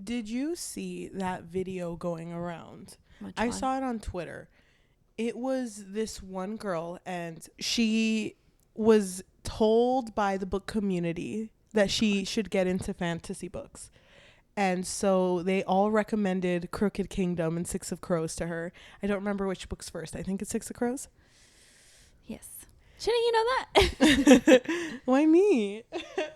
did you see that video going around? I one? saw it on Twitter. It was this one girl, and she was told by the book community that she should get into fantasy books. And so they all recommended Crooked Kingdom and Six of Crows to her. I don't remember which book's first. I think it's Six of Crows. Yes. Shouldn't you know that? Why me?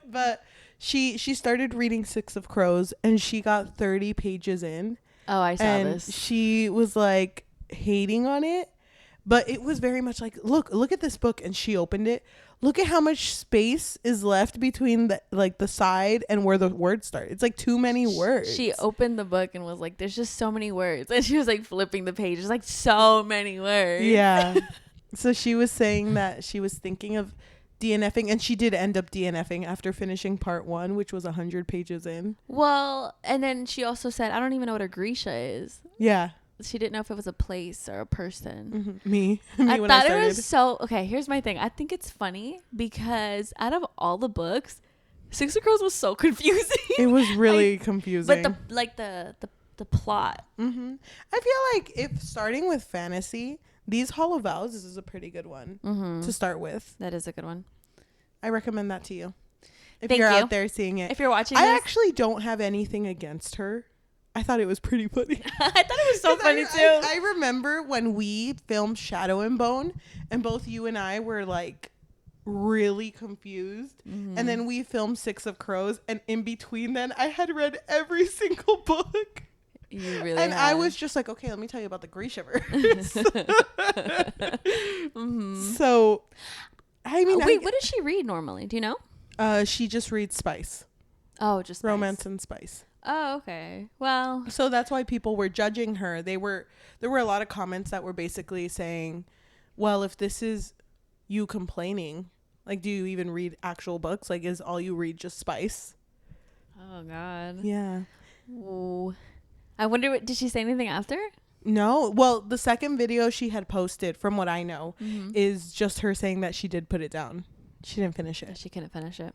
But she started reading Six of Crows, and she got 30 pages in. Oh, I saw and this. She was like hating on it, but it was very much like, look at this book. And she opened it. Look at how much space is left between the side and where the words start. It's like too many words. She opened the book and was like, there's just so many words. And she was like flipping the pages, like so many words. Yeah. So she was saying that she was thinking of DNFing, and she did end up DNFing after finishing part 1, which was 100 pages in. Well, and then she also said, I don't even know what a Grisha is. Yeah. She didn't know if it was a place or a person. Mm-hmm. Me I when thought I started. it was so... Okay, here's my thing. I think it's funny because out of all the books, Six of Crows was so confusing. It was really confusing. But the plot. Mm-hmm. I feel like if starting with fantasy, these Hollow Vows, this is a pretty good one to start with. That is a good one. I recommend that to you. If Thank you're you. out there seeing it. If you're watching I this. actually don't have anything against her. I thought it was pretty funny. I thought it was so funny too. I remember when we filmed Shadow and Bone, and both you and I were like really confused. And then we filmed Six of Crows, and in between then I had read every single book. You really And have. I was just like, okay, let me tell you about the Grisha verse. So, I mean, wait, what does she read normally? Do you know? she just reads spice, Oh, just romance spice. and spice. Oh, okay. Well, So that's why people were judging her. There were a lot of comments that were basically saying, well, if this is you complaining, like, do you even read actual books? Like, is all you read just spice? oh God. Yeah. Ooh. I wonder did she say anything after? No. Well, the second video she had posted, from what I know, is just her saying that she did put it down. She didn't finish it. She couldn't finish it.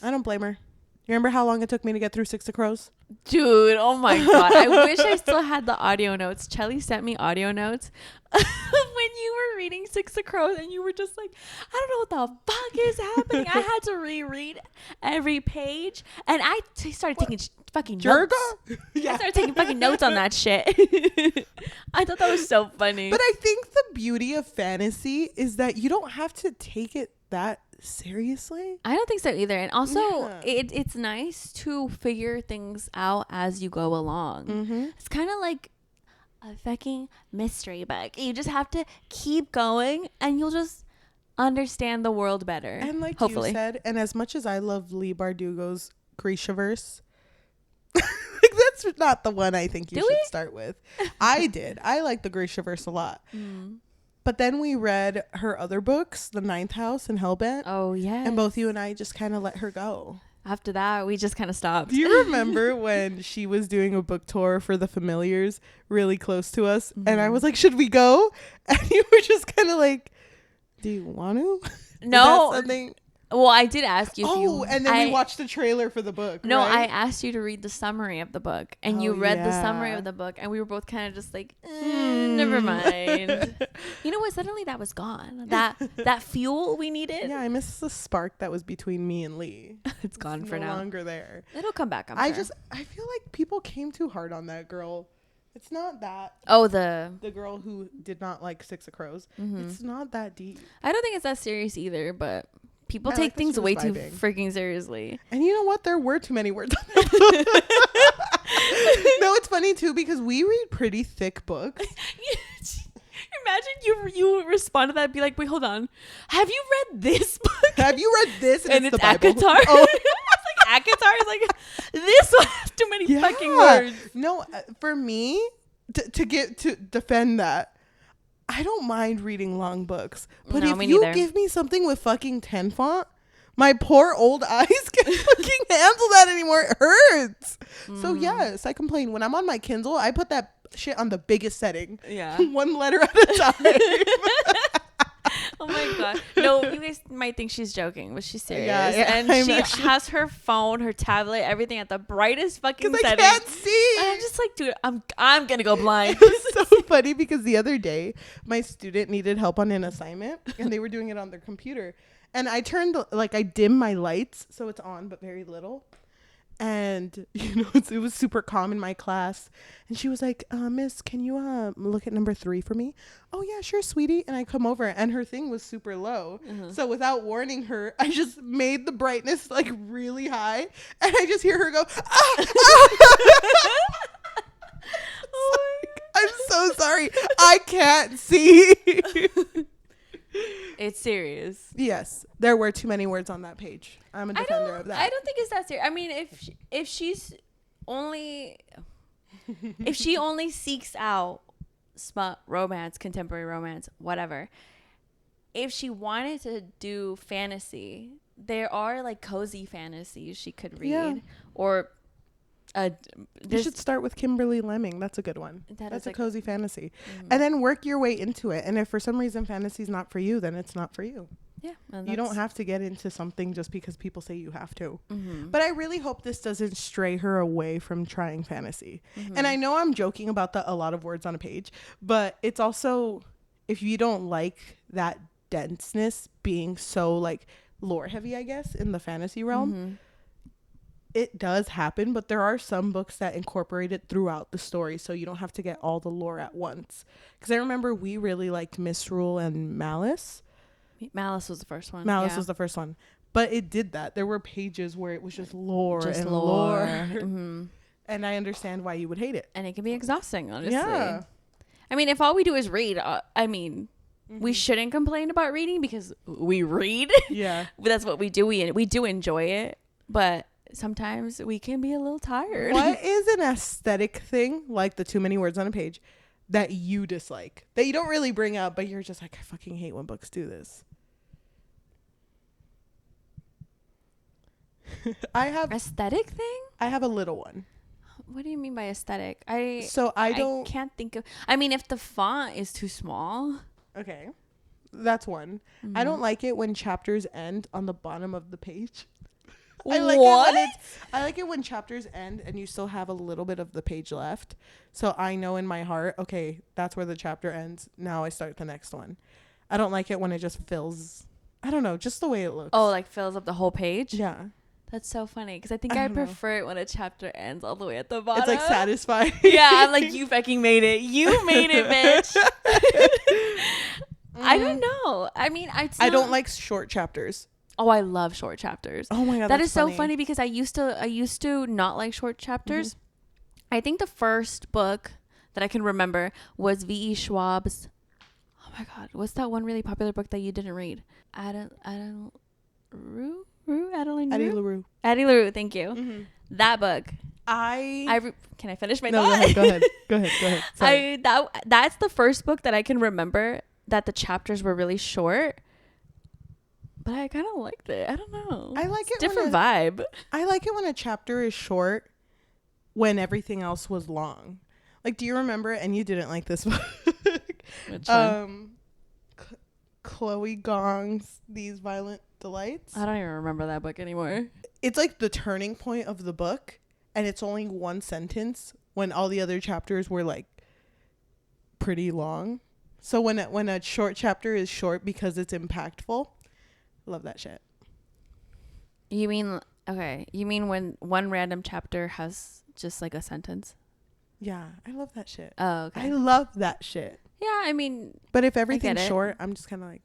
I don't blame her. You remember how long it took me to get through Six of Crows? Dude, oh my God. I wish I still had the audio notes. Cheli sent me audio notes when you were reading Six of Crows and you were just like, I don't know what the fuck is happening. I had to reread every page and I started taking fucking notes. Yeah. I started taking fucking notes on that shit. I thought that was so funny. But I think the beauty of fantasy is that you don't have to take it that seriously. I don't think so either. And also, Yeah. it's nice to figure things out as you go along. It's kind of like a fucking mystery book. You just have to keep going and you'll just understand the world better. And like hopefully. you said, and as much as I love Lee Bardugo's Grishaverse, like that's not the one I think you Do should we? start with. I did. I like the Grishaverse a lot. But then we read her other books, The Ninth House and Hellbent. Oh, yeah. And both you and I just kind of let her go. After that, we just kind of stopped. Do you remember when she was doing a book tour for The Familiars really close to us? And I was like, should we go? And you were just kind of like, do you want to? No. Is that something? Well, I did ask you if you... Oh, and then we watched the trailer for the book, No, I right? asked you to read the summary of the book. And you Oh, read the yeah. summary of the book. And we were both kind of just like, never mind. You know what? Suddenly that was gone. That fuel we needed. Yeah, I miss the spark that was between me and Lee. It's gone for no now. longer there. It'll come back, I'm I sure. feel like people came too hard on that girl. It's not that. Oh, the girl who did not like Six of Crows. It's not that deep. I don't think it's that serious either, but people I take like that things she was way too vibing. freaking seriously. And you know what? There were too many words on the book. No, it's funny too because we read pretty thick books. Imagine you respond to that and be like, wait, hold on. Have you read this book? Have you read this? And it's the Bible. Akatar. Oh. It's like Akatar is like, this one has too many fucking words. No, for me, to defend that, I don't mind reading long books. But No, if me you neither. give me something with fucking 10 font, my poor old eyes can't fucking handle that anymore. It hurts. So yes, I complain. When I'm on my Kindle, I put that shit on the biggest setting. Yeah. One letter at a time. Oh my god. No, you guys might think she's joking, but she's serious. Yeah, and I'm she actually- has her phone, her tablet, everything at the brightest fucking Because I setting. can't see. And I'm just like, dude, I'm gonna go blind. It's so funny because the other day my student needed help on an assignment and they were doing it on their computer, and I turned I dim my lights so it's on but very little, and it was super calm in my class, and she was like, miss, can you look at number 3 for me? Oh yeah, sure, sweetie. And I come over and her thing was super low, so without warning her, I just made the brightness like really high, and I just hear her go, ah! I'm so sorry. I can't see. It's serious. Yes, there were too many words on that page. I'm a defender of that. I don't think it's that serious. I mean, if she's only if she only seeks out smut, romance, contemporary romance, whatever. If she wanted to do fantasy, there are like cozy fantasies she could read, Yeah. or you should start with Kimberly Lemming. That's a good one. That's a cozy fantasy. And then work your way into it. And if for some reason fantasy's not for you, then it's not for you. Yeah. You don't have to get into something just because people say you have to. But I really hope this doesn't stray her away from trying fantasy. And I know I'm joking about a lot of words on a page, but it's also, if you don't like that denseness being so like lore heavy, I guess, in the fantasy realm, it does happen, but there are some books that incorporate it throughout the story, so you don't have to get all the lore at once. Because I remember we really liked Misrule and Malice. Malice was the first one. Malice was the first one, but it did that. There were pages where it was just lore and lore. And I understand why you would hate it. And it can be exhausting, honestly. Yeah. I mean, if all we do is read, we shouldn't complain about reading because we read. Yeah. That's what we do. We do enjoy it, but sometimes we can be a little tired. What is an aesthetic thing, like the too many words on a page, that you dislike? That you don't really bring up, but you're just like, I fucking hate when books do this. Aesthetic thing? I have a little one. What do you mean by aesthetic? I can't think of. I mean, if the font is too small. Okay. That's one. I don't like it when chapters end on the bottom of the page. I like it when chapters end and you still have a little bit of the page left. So I know in my heart, okay, that's where the chapter ends. Now I start the next one. I don't like it when it just fills. I don't know, just the way it looks. Oh, like fills up the whole page? Yeah. That's so funny because I think I prefer it when a chapter ends all the way at the bottom. It's like satisfying. Yeah, I'm like, you fucking made it. You made it, bitch. I don't know. I mean, I don't like short chapters. Oh, I love short chapters. Oh my god, that is so funny because I used to not like short chapters. I think the first book that I can remember was V.E. Schwab's. Oh my god, what's that one really popular book that you didn't read? Addie LaRue. Addie LaRue. Thank you. That book. Can I finish my thought? Go ahead. Sorry. That's the first book that I can remember that the chapters were really short. But I kind of liked it. I don't know. I like it. Different vibe. I like it when a chapter is short when everything else was long. Like, do you remember? And you didn't like this book. Which one? Chloe Gong's These Violent Delights. I don't even remember that book anymore. It's like the turning point of the book, and it's only one sentence when all the other chapters were like pretty long. So when a short chapter is short because it's impactful, love that shit. You mean when one random chapter has just like a sentence? Yeah, I love that shit. Oh, okay. I love that shit. Yeah, I mean, but if everything's short, I'm just kind of like,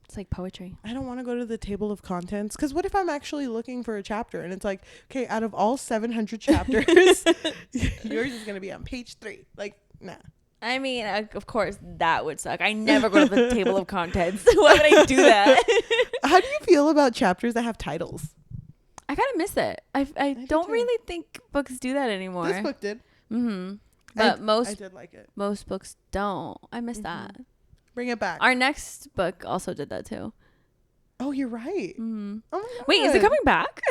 It's like poetry. I don't want to go to the table of contents, because what if I'm actually looking for a chapter and it's like, okay, out of all 700 chapters, yours is gonna be on page 3. Like, nah. I mean, of course, that would suck. I never go to the table of contents. Why would I do that? How do you feel about chapters that have titles? I kind of miss it. I don't really think books do that anymore. This book did. But I did like it. Most books don't. I miss that. Bring it back. Our next book also did that too. Oh, you're right. Oh my God. Wait, is it coming back?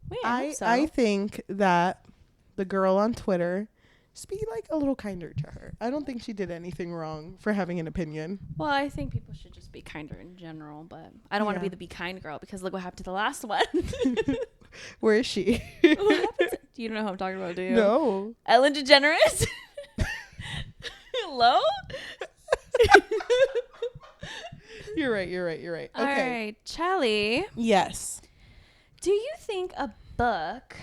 Wait, I hope so. I think that the girl on Twitter just be like a little kinder to her. I don't think she did anything wrong for having an opinion. Well, I think people should just be kinder in general, but I don't want to be the be kind girl because look what happened to the last one. Where is she? What happened to, you don't know who I'm talking about, do you? No. Ellen DeGeneres? Hello? You're right. Okay. All right, Cheli. Yes. Do you think a book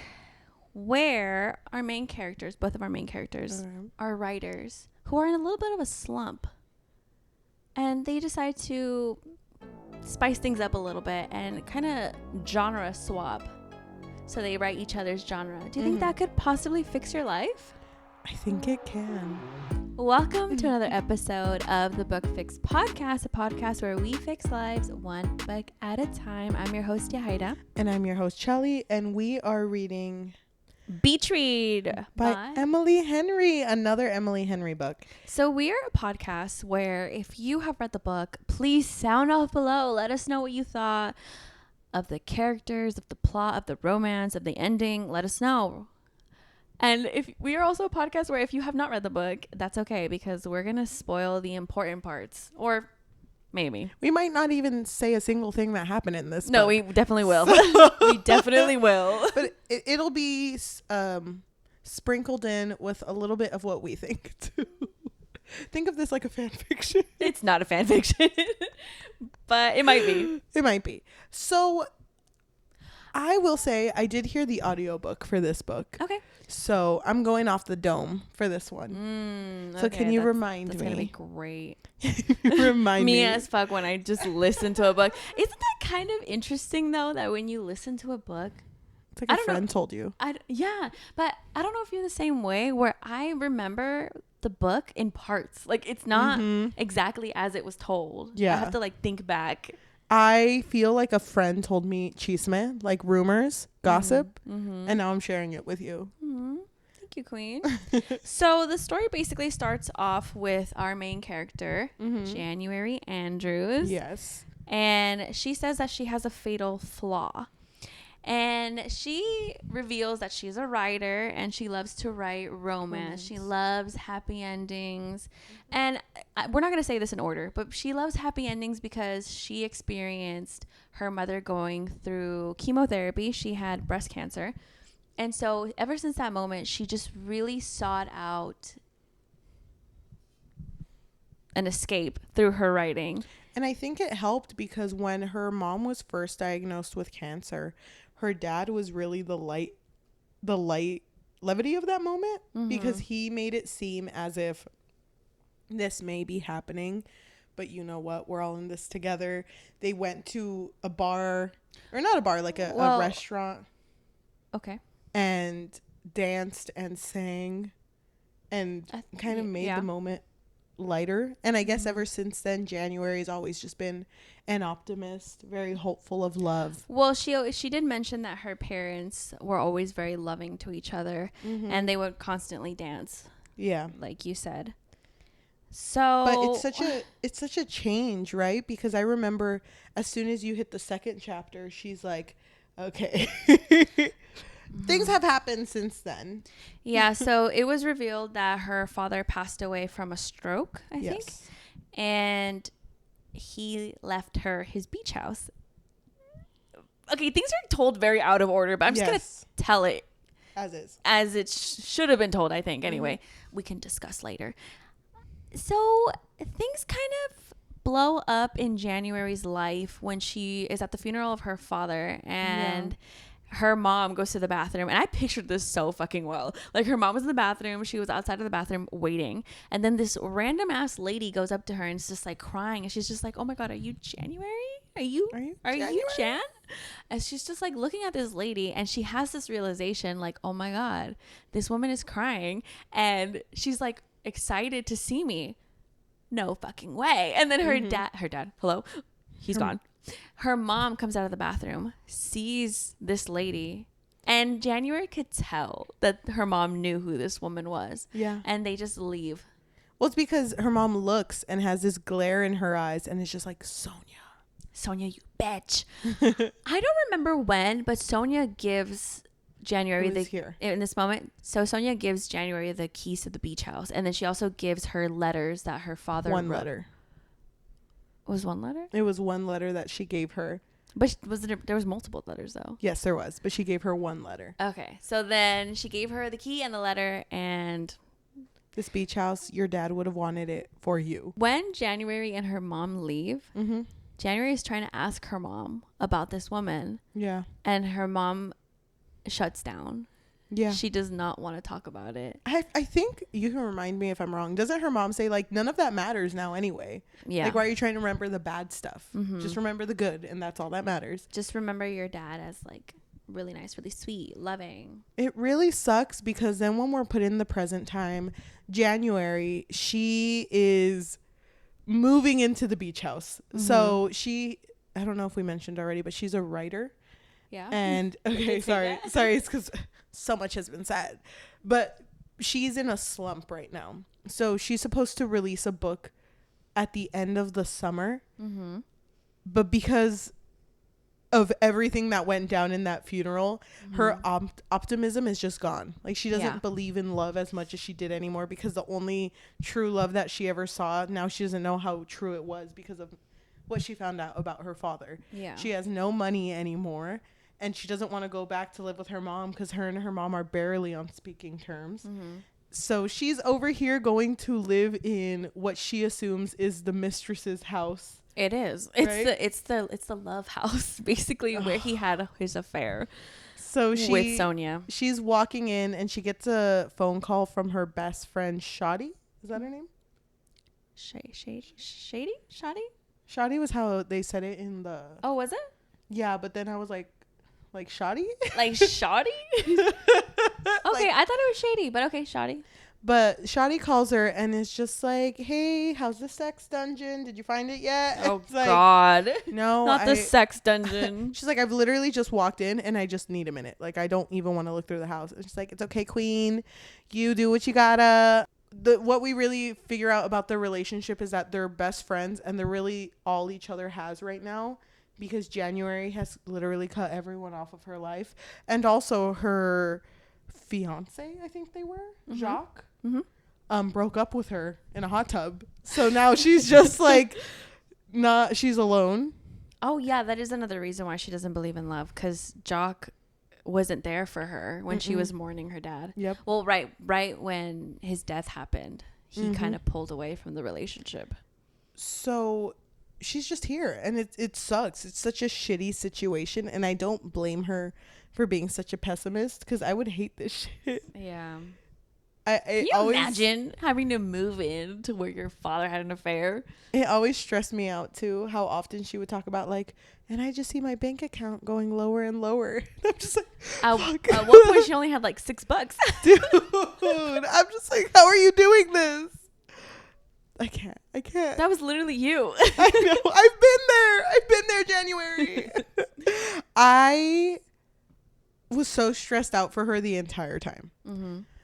where our main characters, both of our main characters, are writers who are in a little bit of a slump and they decide to spice things up a little bit and kind of genre swap, so they write each other's genre, do you think that could possibly fix your life? I think it can. Welcome to another episode of the Book Fix Podcast, a podcast where we fix lives one book at a time. I'm your host, Yajaira. And I'm your host, Cheli, and we are reading Beach Read by Emily Henry, another Emily Henry book. So we are a podcast where if you have read the book, please sound off below. Let us know what you thought of the characters, of the plot, of the romance, of the ending. Let us know. And if we are also a podcast where if you have not read the book, that's okay because we're going to spoil the important parts. Or maybe. We might not even say a single thing that happened in this No, book. we definitely will. We definitely will. But it'll be sprinkled in with a little bit of what we think too. Think of this like a fan fiction. It's not a fan fiction. But it might be. It might be. So I will say I did hear the audiobook for this book. Okay. So I'm going off the dome for this one. So can you remind me? That's going to be great. Remind me. Me as fuck when I just listen to a book. Isn't that kind of interesting though, that when you listen to a book, it's like a friend told you. Yeah, but I don't know if you're the same way where I remember the book in parts. Like it's not exactly as it was told. Yeah. I have to like think back. I feel like a friend told me chisme, like rumors, gossip, and now I'm sharing it with you. Thank you, Queen. So the story basically starts off with our main character, January Andrews. Yes. And she says that she has a fatal flaw. And she reveals that she's a writer and she loves to write romance. She loves happy endings. And we're not going to say this in order, but she loves happy endings because she experienced her mother going through chemotherapy. She had breast cancer. And so ever since that moment, she just really sought out an escape through her writing. And I think it helped because when her mom was first diagnosed with cancer, her dad was really the light levity of that moment because he made it seem as if this may be happening, but you know what? We're all in this together. They went to a bar, or not a bar, like a restaurant. Okay. And danced and sang and kind of made the moment lighter. And I guess ever since then, January has always just been an optimist, very hopeful of love. Well, she did mention that her parents were always very loving to each other and they would constantly dance. Yeah. Like you said. So But it's such a change, right? Because I remember as soon as you hit the second chapter, she's like, okay. Things have happened since then. Yeah, so it was revealed that her father passed away from a stroke, I think. And he left her his beach house. Okay, things are told very out of order, but I'm just going to tell it as is. As it should have been told, I think. Anyway, we can discuss later. So things kind of blow up in January's life when she is at the funeral of her father and her mom goes to the bathroom, and I pictured this so fucking well. Like her mom was in the bathroom, she was outside of the bathroom waiting, and then this random ass lady goes up to her and is just like crying, and she's just like, "Oh my god, are you January? Are you Jan?" And she's just like looking at this lady, and she has this realization like, "Oh my god, this woman is crying," and she's like excited to see me. No fucking way. And then her dad, hello, he's gone. Her mom comes out of the bathroom, sees this lady, and January could tell that her mom knew who this woman was. Yeah. And they just leave. Well, it's because her mom looks and has this glare in her eyes and it's just like, Sonia, you bitch. I don't remember when, but Sonia gives January here in this moment. So Sonia gives January the keys to the beach house, and then she also gives her letters that her father one wrote. letter. Was one letter? It was one letter that she gave her. But there was multiple letters though. Yes, there was, but she gave her one letter. Okay, so then she gave her the key and the letter, and this beach house, your dad would have wanted it for you. When January and her mom leave, January is trying to ask her mom about this woman. Yeah. And her mom shuts down. Yeah. She does not want to talk about it. I think you can remind me if I'm wrong. Doesn't her mom say, like, none of that matters now anyway? Yeah. Like, why are you trying to remember the bad stuff? Just remember the good, and that's all that matters. Just remember your dad as, like, really nice, really sweet, loving. It really sucks because then when we're put in the present time, January, she is moving into the beach house. So I don't know if we mentioned already, but she's a writer. Yeah. And okay, sorry, it's because so much has been said, but she's in a slump right now. So she's supposed to release a book at the end of the summer, but because of everything that went down in that funeral, her optimism is just gone. Like, she doesn't believe in love as much as she did anymore, because the only true love that she ever saw, now she doesn't know how true it was because of what she found out about her father. Yeah. She has no money anymore, and she doesn't want to go back to live with her mom because her and her mom are barely on speaking terms. So she's over here going to live in what she assumes is the mistress's house. It is. Right? It's the love house, basically, where he had his affair. So with Sonia. She's walking in and she gets a phone call from her best friend Shadi. Is that her name? Shady? Shadi was how they said it in the... Oh, was it? Yeah, but then I was like Shadi? Like shoddy? Okay, I thought it was shady, but okay, shoddy. But Shadi calls her and is just like, hey, how's the sex dungeon? Did you find it yet? Oh, like, God. No. Not the sex dungeon. She's like, I've literally just walked in and I just need a minute. Like, I don't even want to look through the house. And she's like, it's okay, queen. You do what you gotta. What we really figure out about their relationship is that they're best friends and they're really all each other has right now, because January has literally cut everyone off of her life. And also her fiance, I think they were, Jacques, broke up with her in a hot tub. So now she's just like, she's alone. Oh, yeah, that is another reason why she doesn't believe in love, because Jacques wasn't there for her when she was mourning her dad. Yep. Well, right when his death happened, he kind of pulled away from the relationship. So she's just here, and it sucks. It's such a shitty situation, and I don't blame her for being such a pessimist, because I would hate this shit. Yeah. Can you imagine having to move in to where your father had an affair? It always stressed me out too, how often she would talk about, like, and I just see my bank account going lower and lower. I'm just like, at one point she only had like $6. Dude, I'm just like, how are you doing this? I can't. That was literally you. I know. I've been there, January. I was so stressed out for her the entire time.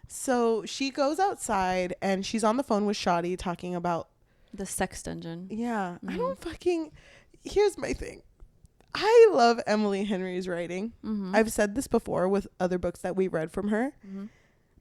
So she goes outside and she's on the phone with Shadi talking about the sex dungeon. Yeah. I don't here's my thing. I love Emily Henry's writing. I've said this before with other books that we read from her.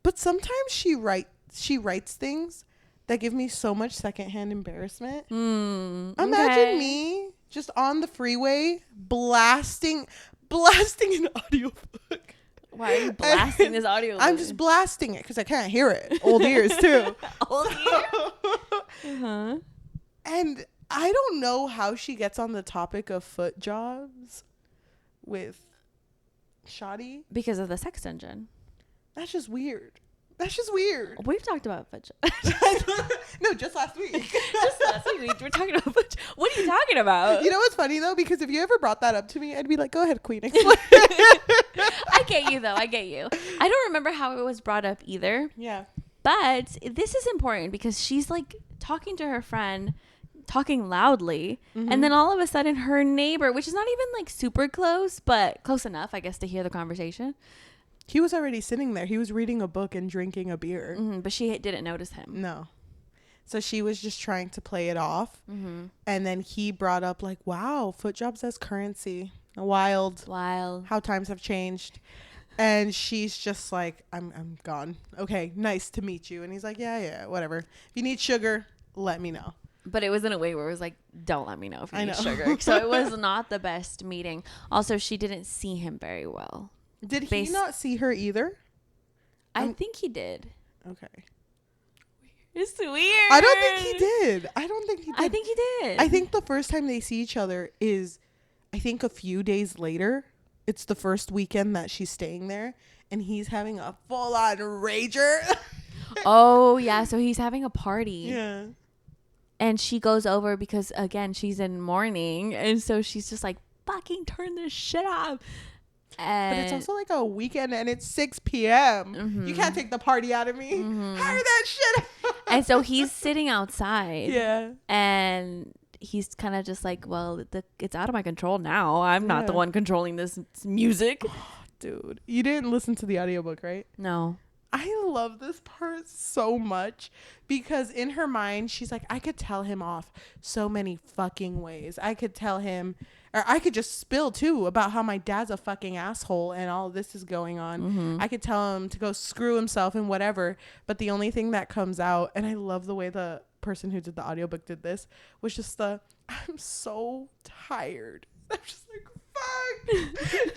But sometimes she writes things that give me so much secondhand embarrassment. Imagine me just on the freeway blasting an audiobook. Why are you blasting this audio? I'm just blasting it because I can't hear it. Old ears too. Old ears? And I don't know how she gets on the topic of foot jobs with Shadi. Because of the sex dungeon. That's just weird. We've talked about foot jobs. No, just last week. We were talking about foot jobs. What are you talking about? You know what's funny though? Because if you ever brought that up to me, I'd be like, go ahead, queen. Explain. I get you though. I don't remember how it was brought up either. Yeah. But this is important because she's like talking to her friend, talking loudly, and then all of a sudden her neighbor, which is not even like super close, but close enough, I guess, to hear the conversation. He was already sitting there. He was reading a book and drinking a beer. But she didn't notice him. No. So she was just trying to play it off. And then he brought up like, wow, foot jobs as currency. Wild. How times have changed. And she's just like, I'm gone. Okay, nice to meet you. And he's like, yeah, whatever. If you need sugar, let me know. But it was in a way where it was like, don't let me know if you I need know. sugar. So it was not the best meeting. Also, she didn't see him very well. Did he not see her either? I think he did. Okay. It's weird. I don't think he did. I think he did. I think the first time they see each other is, I think, a few days later. It's the first weekend that she's staying there, and he's having a full-on rager. Oh, yeah. So he's having a party. Yeah. And she goes over because, again, she's in mourning. And so she's just like, fucking turn this shit off. But it's also like a weekend, and it's 6 p.m. Mm-hmm. You can't take the party out of me. Mm-hmm. Hire that shit. And so he's sitting outside. Yeah. And he's kind of just like, well, it's out of my control now. I'm not the one controlling this music. Dude, you didn't listen to the audiobook, right? No. I love this part so much because in her mind, she's like, I could tell him off so many fucking ways. I could tell him, or I could just spill too about how my dad's a fucking asshole and all this is going on. Mm-hmm. I could tell him to go screw himself and whatever. But the only thing that comes out, and I love the way the person who did the audiobook did this, was just I'm so tired. I'm just like, fuck. January,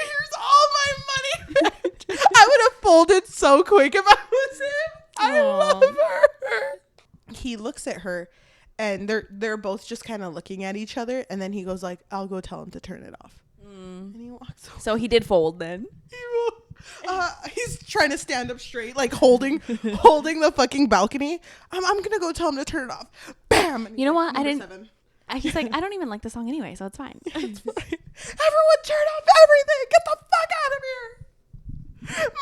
here's all my money. I would have folded so quick if I was him. I love her. He looks at her and they're both just kind of looking at each other, and then he goes like, I'll go tell him to turn it off. And he walks away. So he did fold then. He's trying to stand up straight, like holding the fucking balcony. I'm gonna go tell him to turn it off. Bam. You know what? Seven. He's like, I don't even like the song anyway, so it's fine. It's fine. Everyone turn off everything. Get the fuck out of here.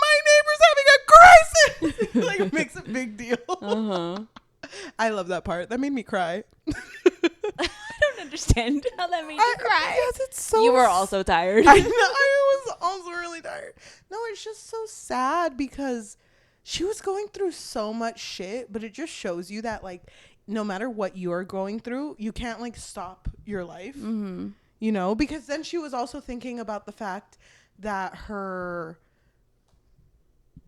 My neighbor's having a crisis. Like, makes a big deal. Uh-huh. I love that part. That made me cry. I don't understand how that made you cry. Yes, it's so. You were also tired. I know. I was also really tired. No, it's just so sad because she was going through so much shit, but it just shows you that, like, no matter what you're going through, you can't, like, stop your life. Mm-hmm. You know, because then she was also thinking about the fact that her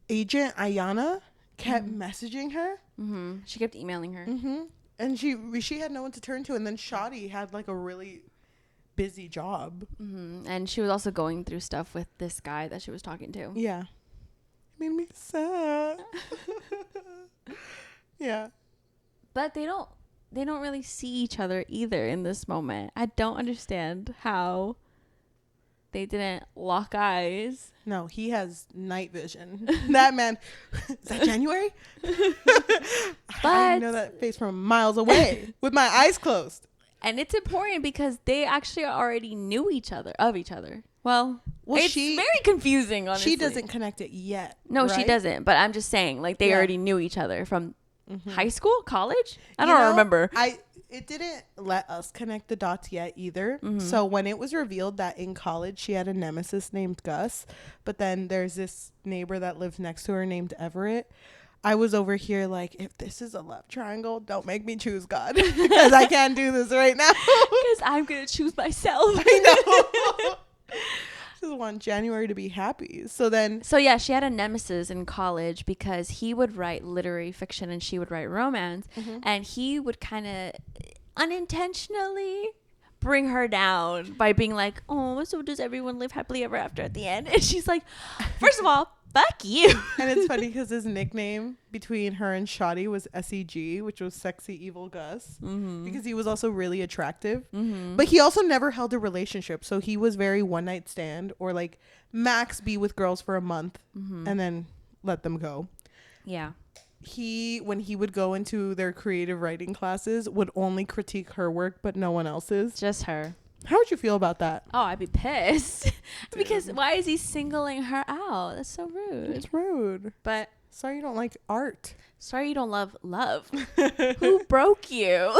agent, Ayana, kept messaging her. Mm-hmm. She kept emailing her. Mm-hmm. And she had no one to turn to. And then Shadi had, like, a really busy job. Mm-hmm. And she was also going through stuff with this guy that she was talking to. Yeah. It made me sad. Yeah. But they don't really see each other either in this moment. I don't understand how they didn't lock eyes. No, he has night vision. That man. Is that January? I know that face from miles away with my eyes closed. And it's important because they actually already knew each other. Well, it's very confusing, honestly. She doesn't connect it yet. No, right? she doesn't. But I'm just saying, like, they already knew each other from high school, college? I don't remember. It didn't let us connect the dots yet either. So when it was revealed that in college she had a nemesis named Gus, but then there's this neighbor that lives next to her named Everett, I was over here like, if this is a love triangle, don't make me choose God because I can't do this right now. Because I'm going to choose myself. I know. Just want January to be happy. So yeah, she had a nemesis in college because he would write literary fiction and she would write romance, and he would kind of unintentionally bring her down by being like, oh, so does everyone live happily ever after at the end? And she's like, first of all, fuck you. And it's funny because his nickname between her and Shadi was SEG, which was Sexy Evil Gus, because he was also really attractive. But he also never held a relationship. So he was very one night stand or like max be with girls for a month and then let them go. Yeah. When he would go into their creative writing classes, would only critique her work, but no one else's. Just her. How would you feel about that? Oh, I'd be pissed. Because why is he singling her out? That's so rude. It's rude. But sorry you don't like art. Sorry you don't love love. Who broke you?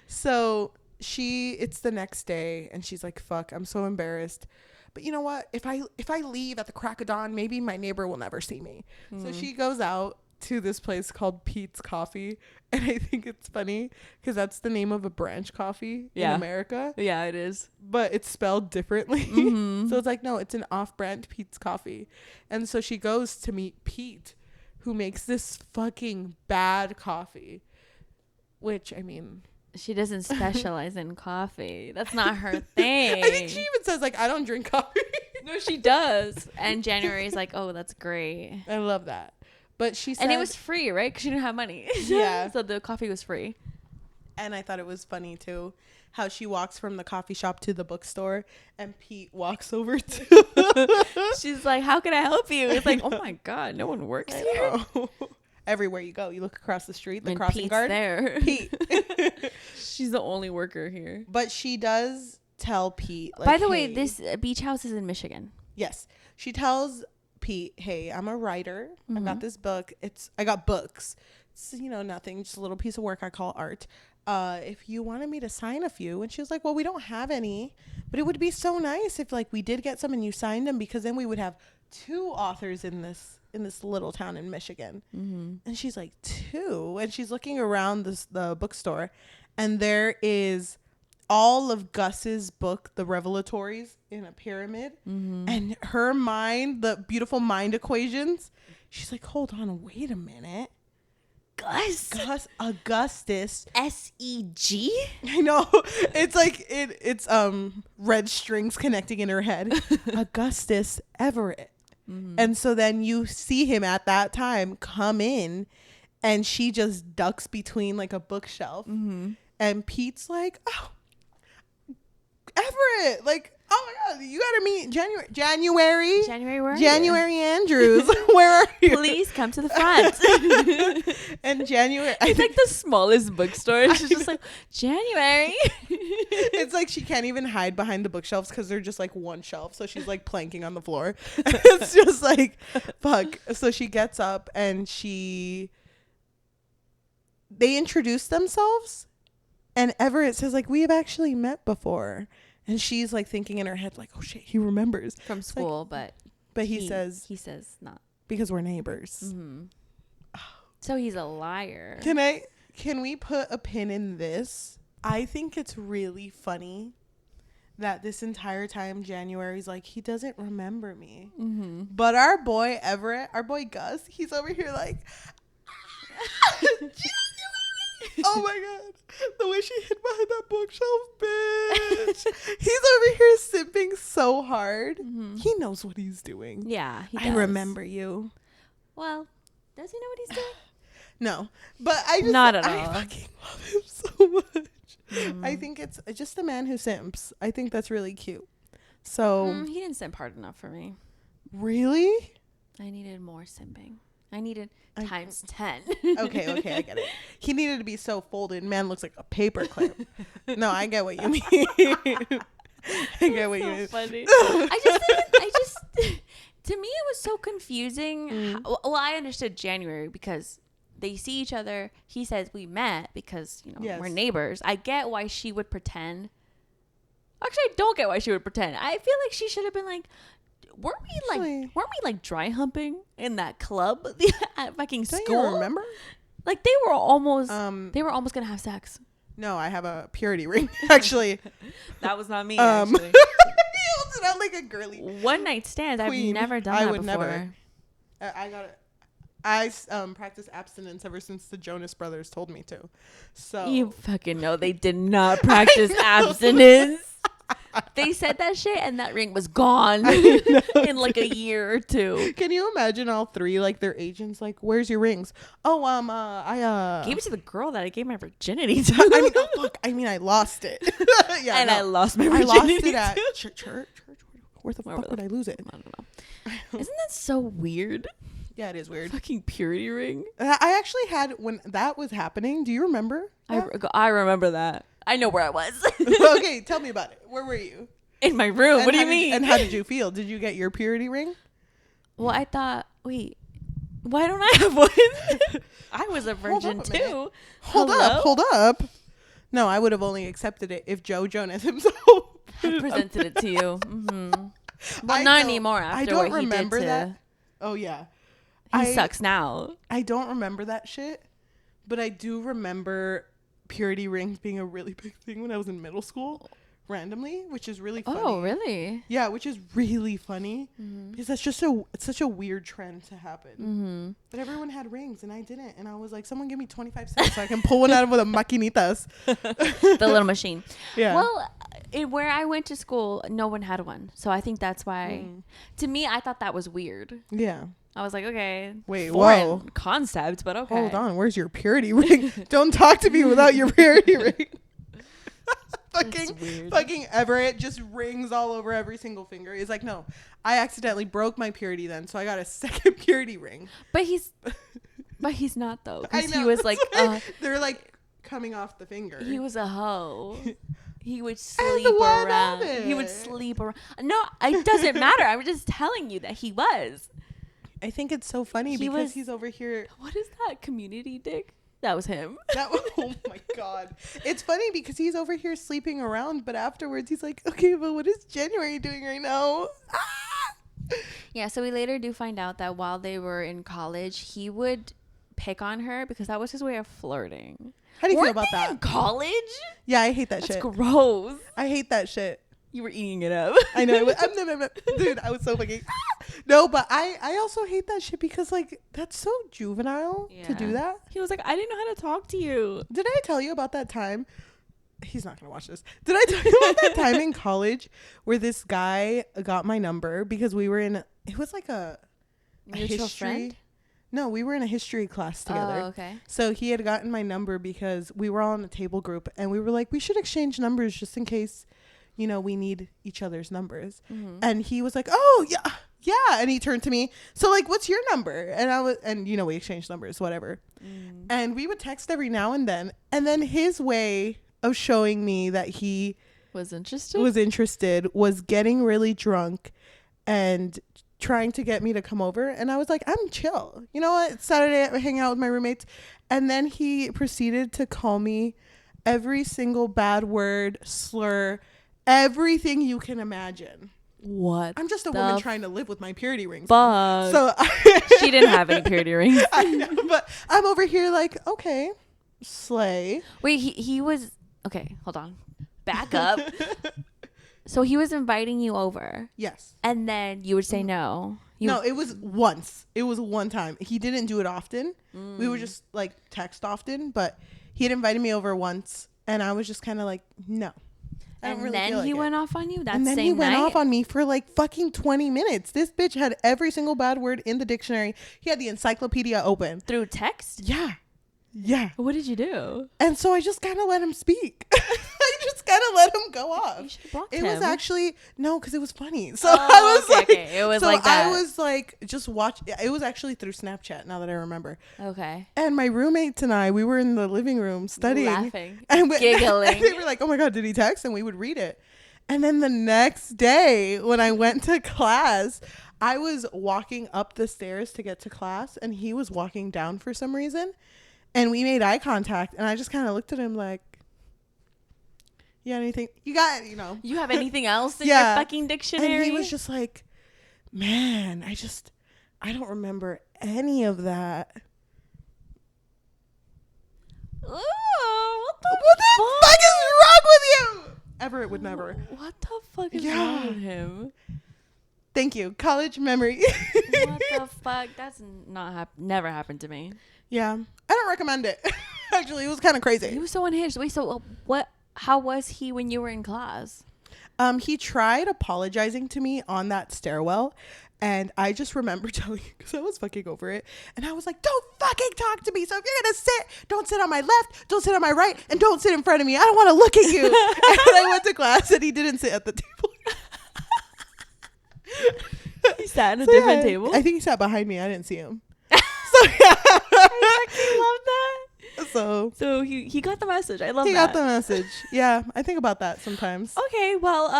So it's the next day and she's like, fuck, I'm so embarrassed. But you know what? If I leave at the crack of dawn, maybe my neighbor will never see me. So she goes out to this place called Pete's Coffee, and I think it's funny because that's the name of a branch coffee in America. Yeah, it is. But it's spelled differently. Mm-hmm. So it's like, no, it's an off-brand Pete's Coffee. And so she goes to meet Pete, who makes this fucking bad coffee. Which, I mean... She doesn't specialize in coffee. That's not her thing. I think she even says, like, I don't drink coffee. No, she does. And January's like, oh, that's great. I love that. But she said... And it was free, right? Because she didn't have money. Yeah. So the coffee was free. And I thought it was funny, too, how she walks from the coffee shop to the bookstore, and Pete walks over to... She's like, how can I help you? It's like, oh, my God, no one works here. Everywhere you go, you look across the street, the And crossing Pete's guard. there. Pete. She's the only worker here. But she does tell Pete... like, By the way, hey, this beach house is in Michigan. Yes. She tells Pete, hey, I'm a writer. Mm-hmm. I got this book. I got books. It's, nothing, just a little piece of work I call art. If you wanted me to sign a few. And she was like, well, we don't have any, but it would be so nice if, like, we did get some and you signed them, because then we would have 2 authors in this little town in Michigan. Mm-hmm. And she's like, 2? And she's looking around the bookstore, and there is all of Gus's book, The Revelatories, in a pyramid. Mm-hmm. And her mind, the beautiful mind equations, she's like, hold on, wait a minute. Gus Augustus SEG? I know. It's like it's red strings connecting in her head. Augustus Everett. Mm-hmm. And so then you see him at that time come in, and she just ducks between like a bookshelf. Mm-hmm. And Pete's like, oh, Everett, like, oh my God, you gotta meet January, where are January you? Andrews, where are you? Please come to the front. And January, it's like the smallest bookstore. She's just like, January. It's like she can't even hide behind the bookshelves because they're just like one shelf, so she's like planking on the floor. It's just like, fuck. So she gets up and they introduce themselves, and Everett says like, we have actually met before. And she's like thinking in her head, like, oh shit, he remembers from school, like, but he says not, because we're neighbors. Mm-hmm. So he's a liar. Can we put a pin in this? I think it's really funny that this entire time January's like, he doesn't remember me. Mm-hmm. But our boy Everett, our boy Gus, he's over here like, oh my God, the way she hid behind that bookshelf, bitch. He's over here simping so hard. Mm-hmm. He knows what he's doing. Yeah, he does. I remember you. Well, does he know what he's doing? No, but I fucking love him so much. Mm. I think it's just a man who simps. I think that's really cute. So he didn't simp hard enough for me. Really? I needed more simping. I needed times 10. Okay, I get it. He needed to be so folded. Man looks like a paper clip. No, I get what you mean. I get what you mean. Funny. I just to me it was so confusing. Well, I understood January because they see each other. He says we met because, we're neighbors. I get why she would pretend. Actually, I don't get why she would pretend. I feel like she should have been like, weren't we like dry humping in that club at fucking school? Don't you remember? Like they were almost gonna have sex. No, I have a purity ring. Actually, that was not me. Actually, he holds it out like a girly. One night stands. I've never done that before. Never. I got it. I practice abstinence ever since the Jonas Brothers told me to. So you fucking know they did not practice abstinence. They said that shit and that ring was gone in like a year or 2. Can you imagine all 3, like their agents, like, where's your rings? Oh, I gave it to the girl that I gave my virginity to. I mean, fuck. I mean, I lost it. Yeah, and I lost my virginity. I lost it at church. Where the fuck would I lose it? I don't know. Isn't that so weird? Yeah, it is weird. Fucking purity ring. I actually had, when that was happening, do you remember? I remember that. I know where I was. Okay, tell me about it. Where were you? In my room. What do you mean? And how did you feel? Did you get your purity ring? Well, I thought, wait, why don't I have one? I was a virgin too. Hold up. No, I would have only accepted it if Joe Jonas himself had presented it to you. Mm-hmm. But not anymore after what he did to... that. Oh, yeah. He sucks now. I don't remember that shit, but I do remember purity rings being a really big thing when I was in middle school, randomly, which is really funny. Oh, really? Yeah, which is really funny because it's such a weird trend to happen. But everyone had rings and I didn't, and I was like, someone give me 25 cents so I can pull one out of the maquinitas. The little machine. Yeah. Well, where I went to school, no one had one, so I think that's why. To me, I thought that was weird. Yeah. I was like, okay, wait, foreign whoa, concept, but okay. hold on, where's your purity ring? Don't talk to me without your purity ring. fucking Everett just rings all over every single finger. He's like, no, I accidentally broke my purity then, so I got a second purity ring. But he's not though, I because know, he was like, they're like coming off the finger. he was a hoe. He would sleep around. He would sleep around. No, it doesn't matter. I'm just telling you that he was. I think it's so funny because he's over here. What is that? Community dick? That was him. Oh my God. It's funny because he's over here sleeping around, but afterwards he's like, okay, but what is January doing right now? Yeah, so we later do find out that while they were in college, he would pick on her because that was his way of flirting. How do you feel about that? In college? Yeah, I hate that That's shit. gross. I hate that shit. You were eating it up. I know. Dude, I was so fucking... No, but I also hate that shit because, like, that's so juvenile to do that. He was like, I didn't know how to talk to you. Did I tell you about that time? He's not going to watch this. Did I tell you about that time in college where this guy got my number because we were in... It was like a Mutual history... friend? No, we were in a history class together. Oh, okay. So he had gotten my number because we were all in a table group and we were like, we should exchange numbers just in case, you know, we need each other's numbers. And he was like, oh, yeah. Yeah. And he turned to me. So, like, what's your number? And you know, we exchanged numbers, whatever. And we would text every now and then. And then his way of showing me that he was interested was getting really drunk and trying to get me to come over, and I was like, I'm chill, you know what, it's Saturday, I hang out with my roommates. And then he proceeded to call me every single bad word, slur, everything you can imagine. What? I'm just a woman trying to live with my purity rings. Fuck. So she didn't have any purity rings. I know, but I'm over here like, okay, slay. Wait, he was okay, hold on, back up. So he was inviting you over. Yes. And then you would say no. No, it was once. It was one time. He didn't do it often. We would just like text often, but he had invited me over once and I was just kind of like, no. And then he went off on you that same night? And then he went off on me for like fucking 20 minutes. This bitch had every single bad word in the dictionary. He had the encyclopedia open. Through text? Yeah. Yeah. What did you do? And so I just kind of let him speak. I just kind of let him go off. You should have blocked it him. Was actually, no, because it was funny. So I was okay. It was like that. I was like, just watch. It was actually through Snapchat, now that I remember. Okay. And my roommates and I, we were in the living room studying. Laughing. And giggling. And they were like, oh my God, did he text? And we would read it. And then the next day when I went to class, I was walking up the stairs to get to class and he was walking down for some reason. And we made eye contact, and I just kind of looked at him like, you got anything? You got, you know. You have anything else in your fucking dictionary? And he was just like, man, I don't remember any of that. Oh, what the fuck is wrong with you? Everett would never. What the fuck is wrong with him? Thank you. College memory. What the fuck? That's never happened to me. Yeah. I don't recommend it. Actually, it was kind of crazy. He was so unhinged. Wait, so how was he when you were in class? He tried apologizing to me on that stairwell. And I just remember telling you, because I was fucking over it. And I was like, don't fucking talk to me. So if you're going to sit, don't sit on my left, don't sit on my right, and don't sit in front of me. I don't want to look at you. And I went to class and he didn't sit at the table. He sat at a different table? I think he sat behind me. I didn't see him. So yeah. I fucking love that. So he got the message. I love that. He got the message. Yeah. I think about that sometimes. Okay, well,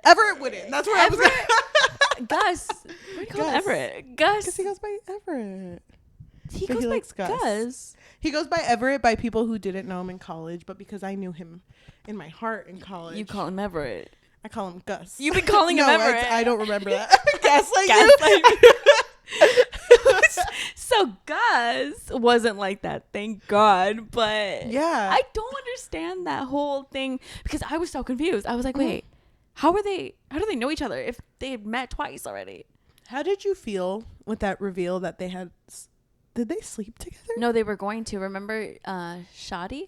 Everett wouldn't. That's where I was going. Gus. What do you call Everett? Gus. Because he goes by Everett. He goes by Gus. He goes by Everett by people who didn't know him in college, but because I knew him in my heart in college. You call him Everett. I call him Gus. You've been calling him Everett. I don't remember that. Gaslight you. So Gus wasn't like that, thank God. But Yeah. I don't understand that whole thing because I was so confused. I was like, wait, how do they know each other if they had met twice already? How did you feel with that reveal that they had? Did they sleep together? No, they were going to. Remember, Shadi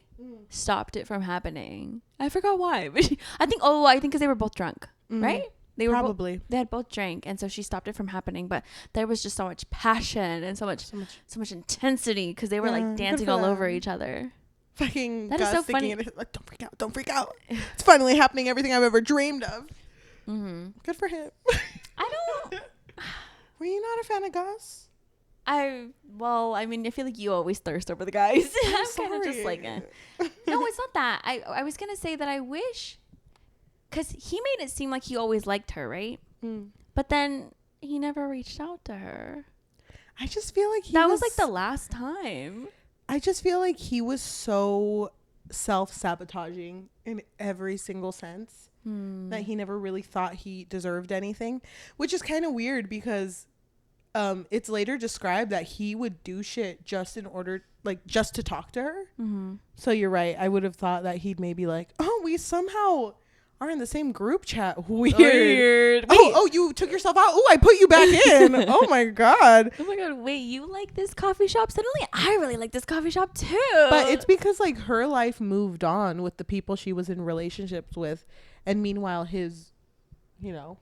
stopped it from happening. I forgot why. But I think because they were both drunk, right? They were Probably. they had both drank, and so she stopped it from happening. But there was just so much passion and so much intensity because they were like dancing all over each other. Fucking That Gus is so thinking funny. Like, don't freak out. It's finally happening. Everything I've ever dreamed of. Good for him. I don't. Were you not a fan of Gus? I mean, I feel like you always thirst over the guys. I'm kind of just like, no, it's not that. I was gonna say that I wish, because he made it seem like he always liked her, right? But then he never reached out to her. I just feel like that was like the last time. I just feel like he was so self-sabotaging in every single sense that he never really thought he deserved anything, which is kind of weird because it's later described that he would do shit just in order, like, just to talk to her. So you're right. I would have thought that he'd maybe like, oh, we somehow are in the same group chat. Weird. Oh, you took yourself out. Oh, I put you back in. Oh my god. Oh my god. Wait, you like this coffee shop? Suddenly I really like this coffee shop too. But it's because like her life moved on with the people she was in relationships with, and meanwhile his, you know,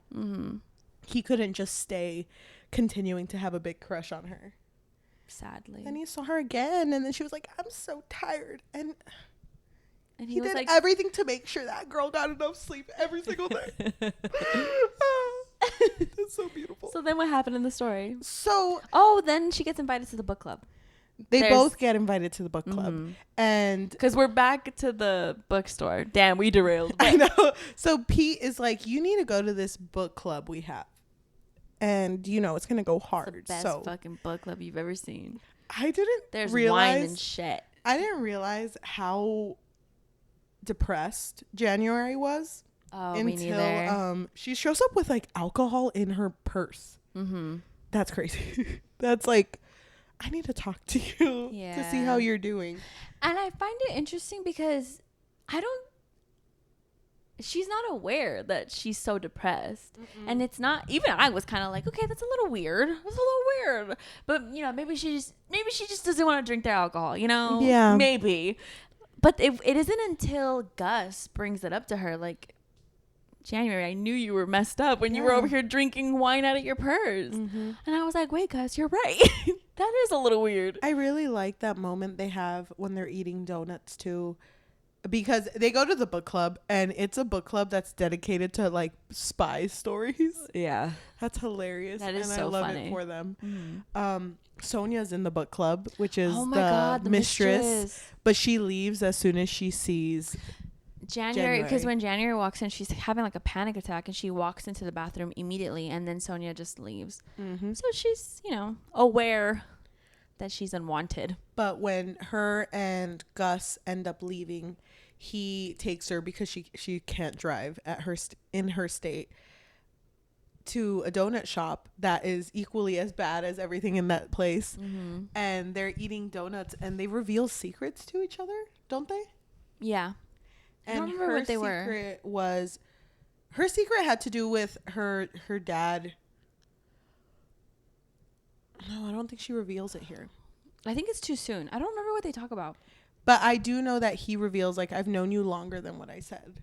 he couldn't just stay continuing to have a big crush on her. Sadly. And he saw her again, and then she was like, I'm so tired. And he was did like, everything to make sure that girl got enough sleep every single day. That's so beautiful. So then what happened in the story? So then she gets invited to the book club. They both get invited to the book club. And because we're back to the bookstore. Damn, we derailed. I know. So Pete is like, you need to go to this book club we have. And you know it's gonna go hard. It's the best fucking book club you've ever seen. I didn't There's realize wine and shit. I didn't realize how depressed January was me neither. She shows up with like alcohol in her purse. That's crazy. That's like, I need to talk to you to see how you're doing. And I find it interesting because she's not aware that she's so depressed. And it's not, even I was kind of like, okay, that's a little weird. That's a little weird. But, you know, maybe she just doesn't want to drink their alcohol, you know? Yeah. Maybe. But it isn't until Gus brings it up to her, like, January, I knew you were messed up when you were over here drinking wine out of your purse. And I was like, wait, Gus, you're right. That is a little weird. I really like that moment they have when they're eating donuts too, because they go to the book club and it's a book club that's dedicated to like spy stories. Yeah. That's hilarious. That is and so I love funny. it for them. Sonia's in the book club, which is the mistress. But she leaves as soon as she sees January, because when January walks in, she's having like a panic attack and she walks into the bathroom immediately, and then Sonia just leaves. So she's, you know, aware that she's unwanted. But when her and Gus end up leaving, he takes her because she can't drive at in her state to a donut shop that is equally as bad as everything in that place. And they're eating donuts and they reveal secrets to each other, don't they? Yeah. And I don't remember what they were. Her secret had to do with her dad. No, I don't think she reveals it here. I think it's too soon. I don't remember what they talk about. But I do know that he reveals, like, I've known you longer than what I said.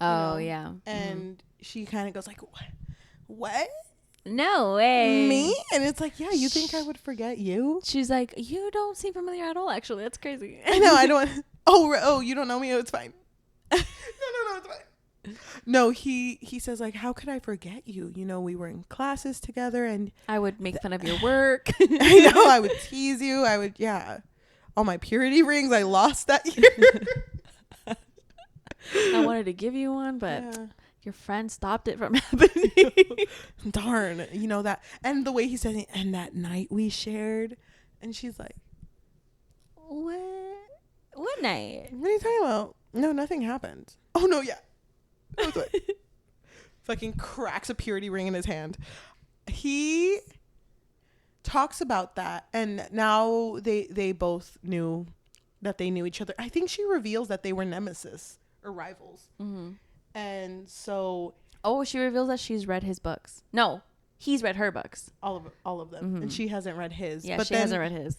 Oh, yeah. And she kind of goes like, what? No way. Me? And it's like, yeah, you think I would forget you? She's like, you don't seem familiar at all, actually. That's crazy. I know. I don't. Oh, you don't know me? Oh, it's fine. No, it's fine. No, he says, like, how could I forget you? You know, we were in classes together and I would make fun of your work. I know, I would tease you. All my purity rings, I lost that year. I wanted to give you one, but your friend stopped it from happening. Darn, you know that. And the way he said it, and that night we shared. And she's like, what? What night? What are you talking about? No, nothing happened. Oh, no, yeah. That was what? Fucking cracks a purity ring in his hand. talks about that, and now they both knew that they knew each other. I think she reveals that they were nemesis or rivals. And so Oh, she reveals that she's read his books. No, he's read her books. all of them, and she hasn't read his. Yeah, but she then, hasn't read his.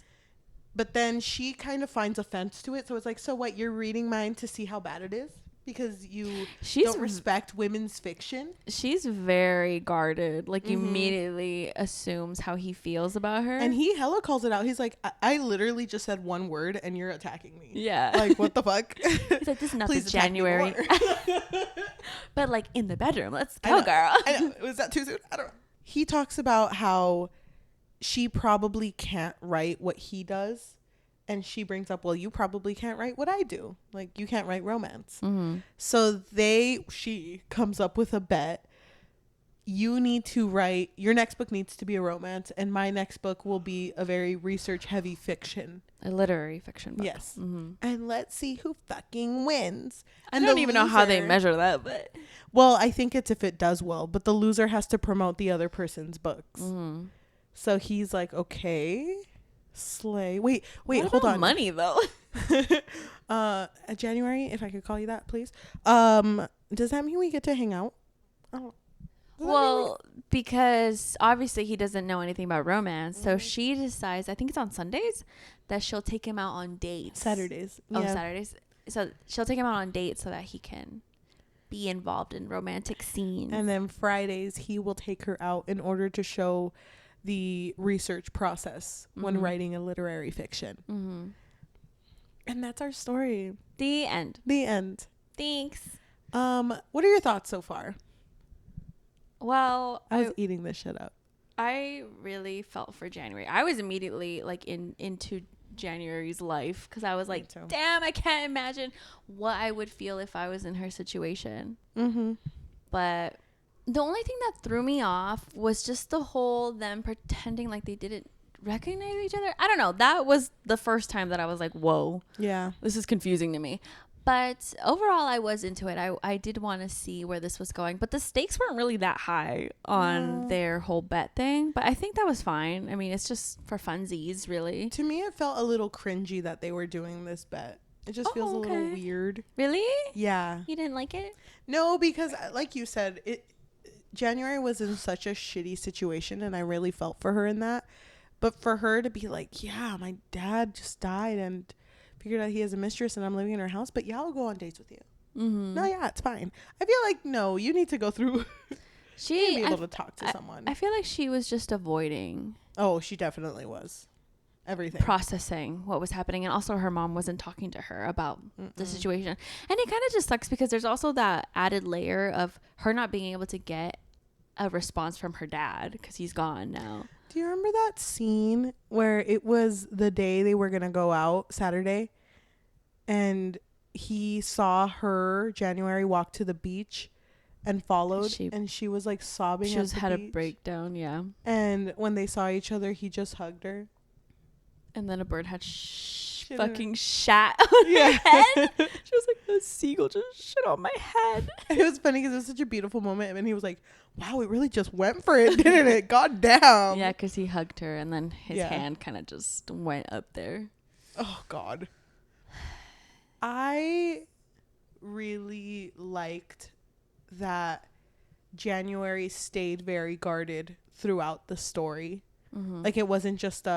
But then she kind of finds offense to it. So it's like, so what? You're reading mine to see how bad it is because you don't respect women's fiction. She's very guarded. Like, immediately assumes how he feels about her. And he hella calls it out. He's like, I literally just said one word and you're attacking me. Yeah. Like, what the fuck? He's like, this is not the January. But like in the bedroom, let's go, girl. I know. Was that too soon? I don't know. He talks about how she probably can't write what he does. And she brings up, well, you probably can't write what I do. Like, you can't write romance. So she comes up with a bet. You need to write, your next book needs to be a romance, and my next book will be a very research-heavy fiction. A literary fiction book. Yes. And let's see who fucking wins. And I don't even know how they measure that, but... Well, I think it's if it does well, but the loser has to promote the other person's books. So he's like, okay... Slay. Wait, hold on. Money though. January, if I could call you that, please. Does that mean we get to hang out? Oh. Well, because obviously he doesn't know anything about romance, so she decides, I think it's on Sundays, that she'll take him out on dates. Saturdays. Oh, Saturdays. So she'll take him out on dates so that he can be involved in romantic scenes. And then Fridays he will take her out in order to show the research process when writing a literary fiction. And that's our story. The end. Thanks. What are your thoughts so far? Well, I was eating this shit up. I really felt for January. I was immediately like into January's life because I was like, damn, I can't imagine what I would feel if I was in her situation. But the only thing that threw me off was just the whole them pretending like they didn't recognize each other. I don't know. That was the first time that I was like, whoa. Yeah. This is confusing to me. But overall, I was into it. I did want to see where this was going. But the stakes weren't really that high on their whole bet thing. But I think that was fine. I mean, it's just for funsies, really. To me, it felt a little cringy that they were doing this bet. It just feels a little weird. Really? Yeah. You didn't like it? No, because like you said, January was in such a shitty situation, and I really felt for her in that. But for her to be like, yeah, my dad just died and figured out he has a mistress and I'm living in her house, but yeah, I'll go on dates with you. No, yeah, it's fine. I feel like, no, you need to go through. Be able to talk to someone. I feel like she was just avoiding. Oh, she definitely was. Everything. Processing what was happening. And also her mom wasn't talking to her about the situation. And it kind of just sucks because there's also that added layer of her not being able to get a response from her dad because he's gone now. Do you remember that scene where it was the day they were going to go out, Saturday, and he saw her, January, walk to the beach and followed, and she was like sobbing. She had a breakdown, yeah. And when they saw each other, he just hugged her. And then a bird had fucking shat on her head. She was like, a seagull just shit on my head. It was funny because it was such a beautiful moment. And he was like, wow, it really just went for it, didn't it? God damn. Yeah, because he hugged her and then his hand kind of just went up there. Oh, God. I really liked that January stayed very guarded throughout the story. Like, it wasn't just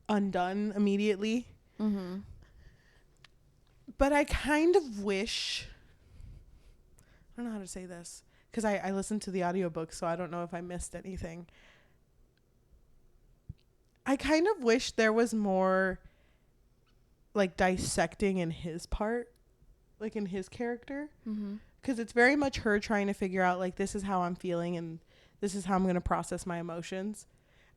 undone immediately. But I kind of wish, I don't know how to say this because I listened to the audiobook, so I don't know if I missed anything. I kind of wish there was more like dissecting in his part, like in his character, because it's very much her trying to figure out like, this is how I'm feeling and this is how I'm going to process my emotions.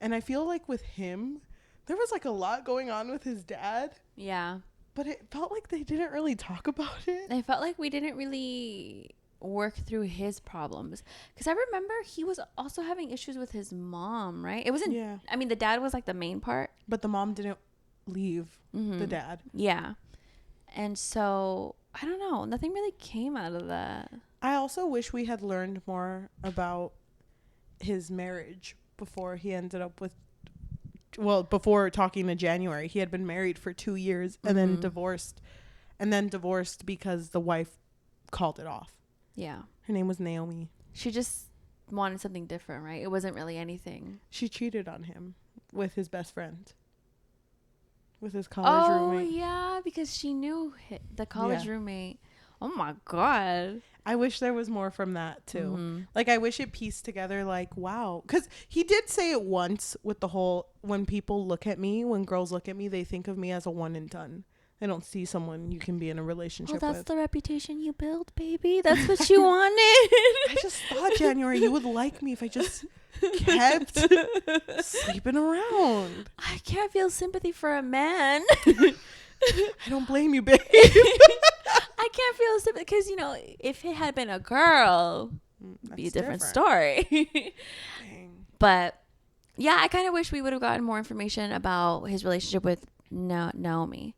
And I feel like with him, there was like a lot going on with his dad. Yeah. But it felt like they didn't really talk about it. I felt like we didn't really work through his problems. Because I remember he was also having issues with his mom, right? It wasn't, I mean, the dad was like the main part. But the mom didn't leave the dad. Yeah. And so, I don't know. Nothing really came out of that. I also wish we had learned more about his marriage before he ended up with well, before talking to January, he had been married for 2 years and then divorced, because the wife called it off. Yeah. Her name was Naomi. She just wanted something different, right? It wasn't really anything. She cheated on him with his best friend, with his college roommate. Oh, yeah, because she knew the college roommate. Oh, my God. I wish there was more from that, too. Mm-hmm. Like, I wish it pieced together, like, wow. Because he did say it once with the whole, when people look at me, when girls look at me, they think of me as a one and done. They don't see someone you can be in a relationship Well, that's with. the reputation you build, baby. That's what you wanted. I just thought, January, you would like me if I just kept sleeping around. I can't feel sympathy for a man. I don't blame you, babe. I can't feel sympathy because, you know, if it had been a girl, it'd be a different story. Dang. But yeah, I kind of wish we would have gotten more information about his relationship with Naomi.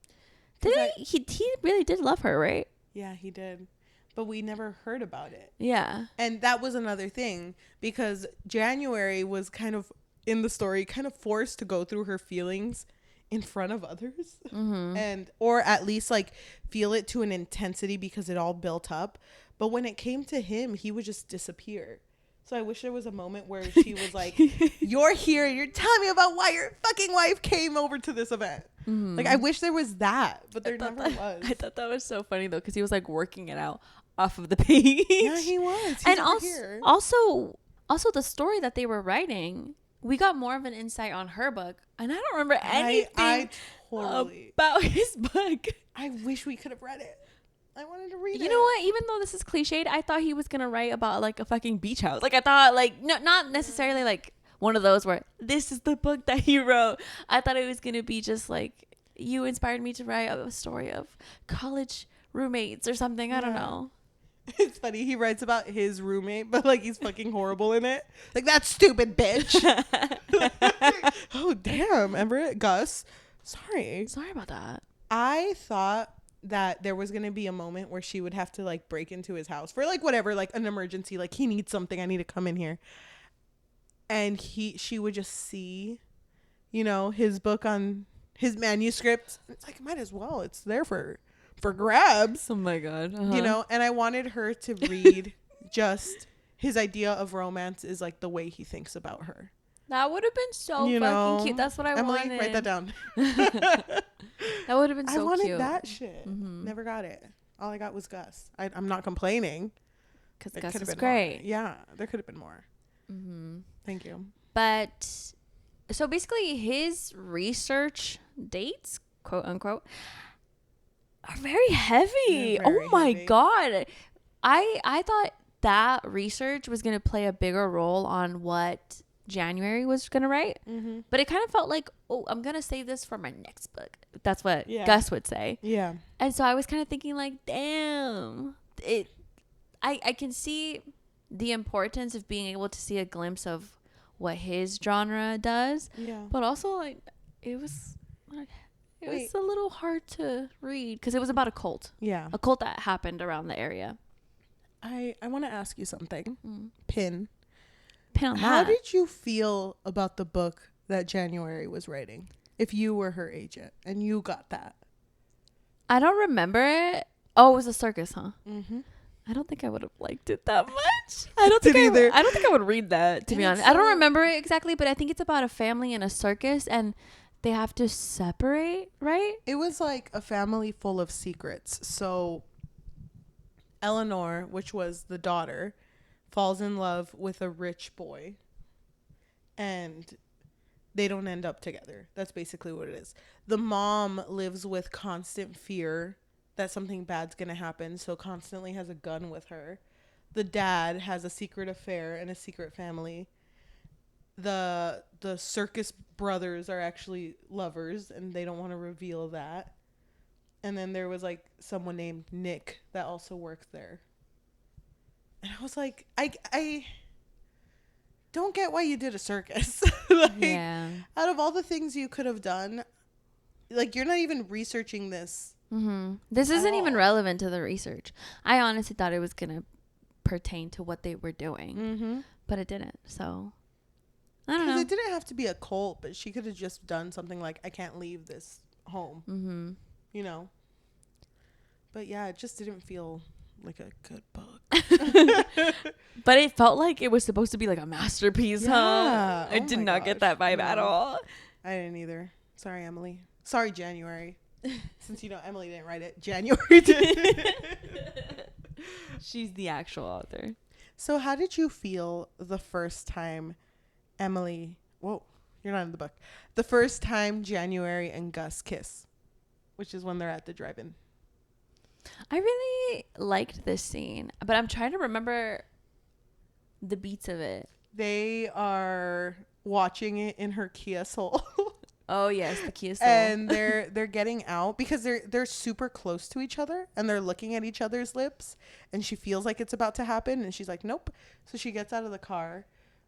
He really did love her, right? Yeah, he did. But we never heard about it. Yeah. And that was another thing, because January was kind of, in the story, kind of forced to go through her feelings in front of others. And, or at least like feel it to an intensity because it all built up. But when it came to him, he would just disappear. So I wish there was a moment where she was like, you're here, you're telling me about why your fucking wife came over to this event. Like, I wish there was that, but there never was. I thought that was so funny, though, because he was, like, working it out off of the page. Yeah, he was. He's and also the story that they were writing, we got more of an insight on her book, and I don't remember anything I totally about his book. I wish we could have read it. I wanted to read it. You know what? Even though this is cliched, I thought he was gonna write about like a fucking beach house. Like I thought, like not necessarily like one of those where this is the book that he wrote. I thought it was gonna be just like, you inspired me to write a story of college roommates or something. I don't know. It's funny. He writes about his roommate, but like he's fucking horrible in it. Like, that stupid bitch. Oh damn, Everett, Gus. Sorry about that. I thought that there was gonna be a moment where she would have to like break into his house for like whatever, like an emergency, like he needs something, I need to come in here, and she would just see, you know, his book on his manuscript. It's like, might as well, it's there for grabs. Oh my God. You know, and I wanted her to read just his idea of romance is like the way he thinks about her. That would have been so fucking cute. That's what I Emily, wanted. write that down. That would have been so cute. I wanted that shit. Never got it. All I got was Gus. I'm not complaining. Because Gus is great. More. Yeah, there could have been more. Thank you. But, so basically his research dates, quote unquote, are very heavy. Oh my God. I thought that research was going to play a bigger role on what January was gonna write, but it kind of felt like, oh, I'm gonna save this for my next book. That's what Gus would say. Yeah. And so I was kind of thinking like, damn, I can see the importance of being able to see a glimpse of what his genre does. Yeah. But also like it was a little hard to read because it was about a cult. Yeah. A cult that happened around the area. I want to ask you something. Pin on that. How did you feel about the book that January was writing? If you were her agent and you got that. I don't remember it. Oh, it was a circus, huh? I don't think I would have liked it that much. I don't think I would read that, to be honest. I don't remember it exactly, but I think it's about a family in a circus and they have to separate, right? It was like a family full of secrets. So Eleanor, which was the daughter, falls in love with a rich boy and they don't end up together. That's basically what it is. The mom lives with constant fear that something bad's gonna happen, so constantly has a gun with her. The dad has a secret affair and a secret family. The circus brothers are actually lovers and they don't want to reveal that. And then there was like someone named Nick that also worked there. And I was like, I don't get why you did a circus. Out of all the things you could have done, like, you're not even researching this. This isn't even relevant to the research. I honestly thought it was going to pertain to what they were doing, but it didn't. So I don't Because know. it didn't have to be a cult, but she could have just done something like, I can't leave this home, Mm-hmm. you know? But yeah, it just didn't feel like a good book. But it felt like it was supposed to be like a masterpiece, huh? Yeah. I Oh did my not get gosh. that vibe at No. all. I didn't either. Sorry, Emily. Sorry, January. Since you know Emily didn't write it, January did. She's the actual author. So how did you feel the first time Emily... Whoa, you're not in the book. The first time January and Gus kiss, which is when they're at the drive-in. I really liked this scene, but I'm trying to remember the beats of it. They are watching it in her Kia Soul. Oh yes, the Kia Soul. And they're getting out because they're super close to each other and they're looking at each other's lips, and she feels like it's about to happen and she's like, nope. So she gets out of the car,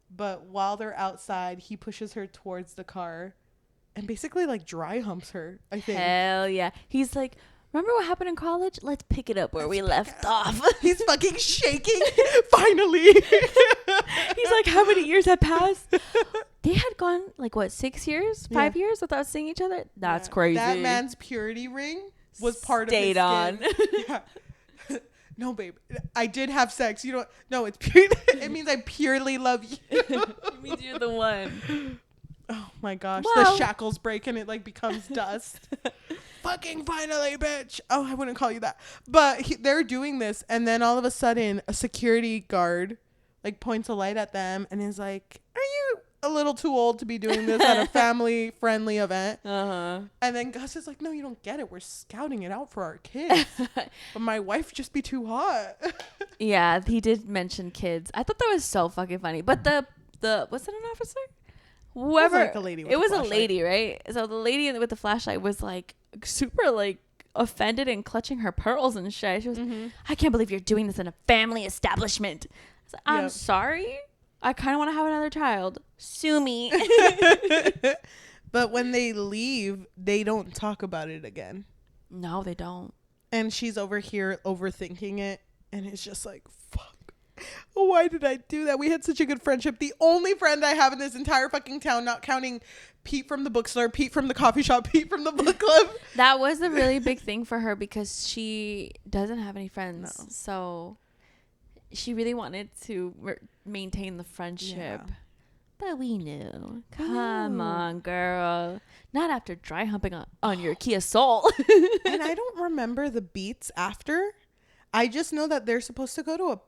but while they're outside, he pushes her towards the car and basically like dry humps her, I think. Hell yeah. He's like, remember what happened in college? Let's pick it up where we left off. He's fucking shaking. Finally. He's like, how many years have passed? They had gone like what, 6 years, 5 years without seeing each other. That's crazy. That man's purity ring was part Stayed of his on. skin. Yeah. No, babe. I did have sex. You don't. No, it's pure. It means I purely love you. It means you're the one. Oh my gosh. Well. The shackles break and it like becomes dust. Fucking finally, bitch. Oh, I wouldn't call you that. But they're doing this, and then all of a sudden, a security guard like points a light at them and is like, "Are you a little too old to be doing this at a family-friendly event?" Uh-huh. And then Gus is like, "No, you don't get it. We're scouting it out for our kids. But my wife just be too hot." Yeah, he did mention kids. I thought that was so fucking funny. But the was it an officer? Whoever. like a lady with it a was a flashlight. lady, right? So the lady with the flashlight was like super like offended and clutching her pearls and shit. She was, I can't believe you're doing this in a family establishment. I was like, I'm Yep. sorry. I kind of want to have another child. Sue me. But when they leave, they don't talk about it again. No, they don't. And she's over here overthinking it. And it's just like, fuck. Why did I do that? We had such a good friendship. The only friend I have in this entire fucking town, not counting Pete from the bookstore, Pete from the coffee shop, Pete from the book club. That was a really big thing for her because she doesn't have any friends. No. So she really wanted to maintain the friendship. Yeah. But we knew. Come on, girl. Not after dry humping on your Kia Soul. And I don't remember the beats after. I just know that they're supposed to go to a...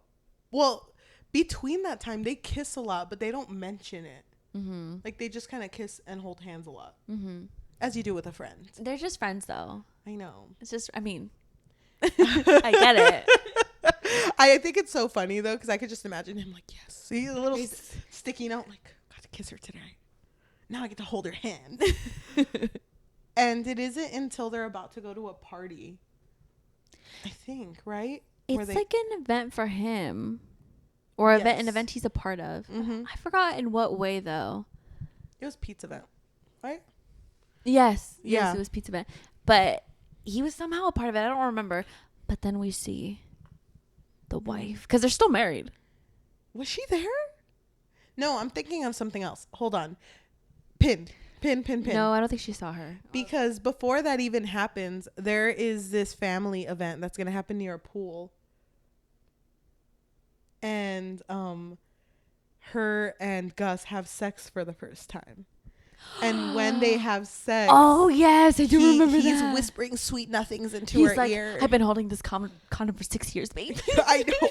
Well, between that time, they kiss a lot, but they don't mention it. Mm-hmm. Like, they just kind of kiss and hold hands a lot. Mm-hmm. As you do with a friend. They're just friends, though. I know. It's just, I mean, I get it. I think it's so funny, though, because I could just imagine him like, yes. See, a little sticking out, like, got to kiss her today. Now I get to hold her hand. And it isn't until they're about to go to a party, I think, right? It's like an event for him. Or an event he's a part of. Mm-hmm. I forgot in what way, though. It was Pete's event, right? Yes. Yeah. Yes, it was Pizza Event. But he was somehow a part of it. I don't remember. But then we see the wife. Because they're still married. Was she there? No, I'm thinking of something else. Hold on. Pin. No, I don't think she saw her. Because before that even happens, there is this family event that's going to happen near a pool. And her and Gus have sex for the first time. And when they have sex, Oh, yes. I do remember he's that. whispering sweet nothings into He's her like, ear. I've been holding this condom for 6 years, babe. I know.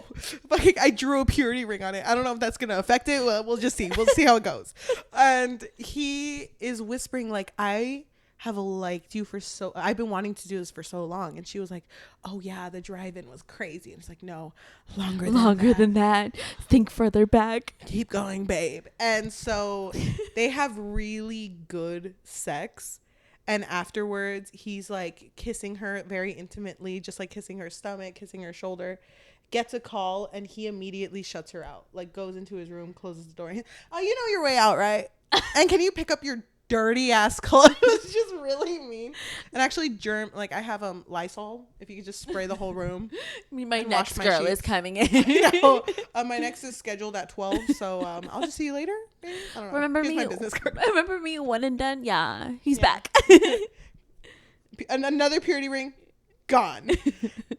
Like, I drew a purity ring on it. I don't know if that's going to affect it. Well, we'll just see. We'll see how it goes. And he is whispering, like, I have liked you for so... I've been wanting to do this for so long. And she was like, oh, yeah, the drive-in was crazy. And it's like, no, longer than that. Think further back. Keep going, babe. And so they have really good sex. And afterwards, he's like kissing her very intimately, just like kissing her stomach, kissing her shoulder. Gets a call and he immediately shuts her out. Like goes into his room, closes the door. Oh, you know your way out, right? And can you pick up your dirty ass clothes? It's just really mean. And actually, like I have Lysol. If you could just spray the whole room. My and next wash my girl is sheets. coming in. No, my next is scheduled at 12, so I'll just see you later. Maybe? I don't know. Remember Here's me? my business card. Remember me? One and done. Yeah, he's Yeah. back. Another purity ring, gone.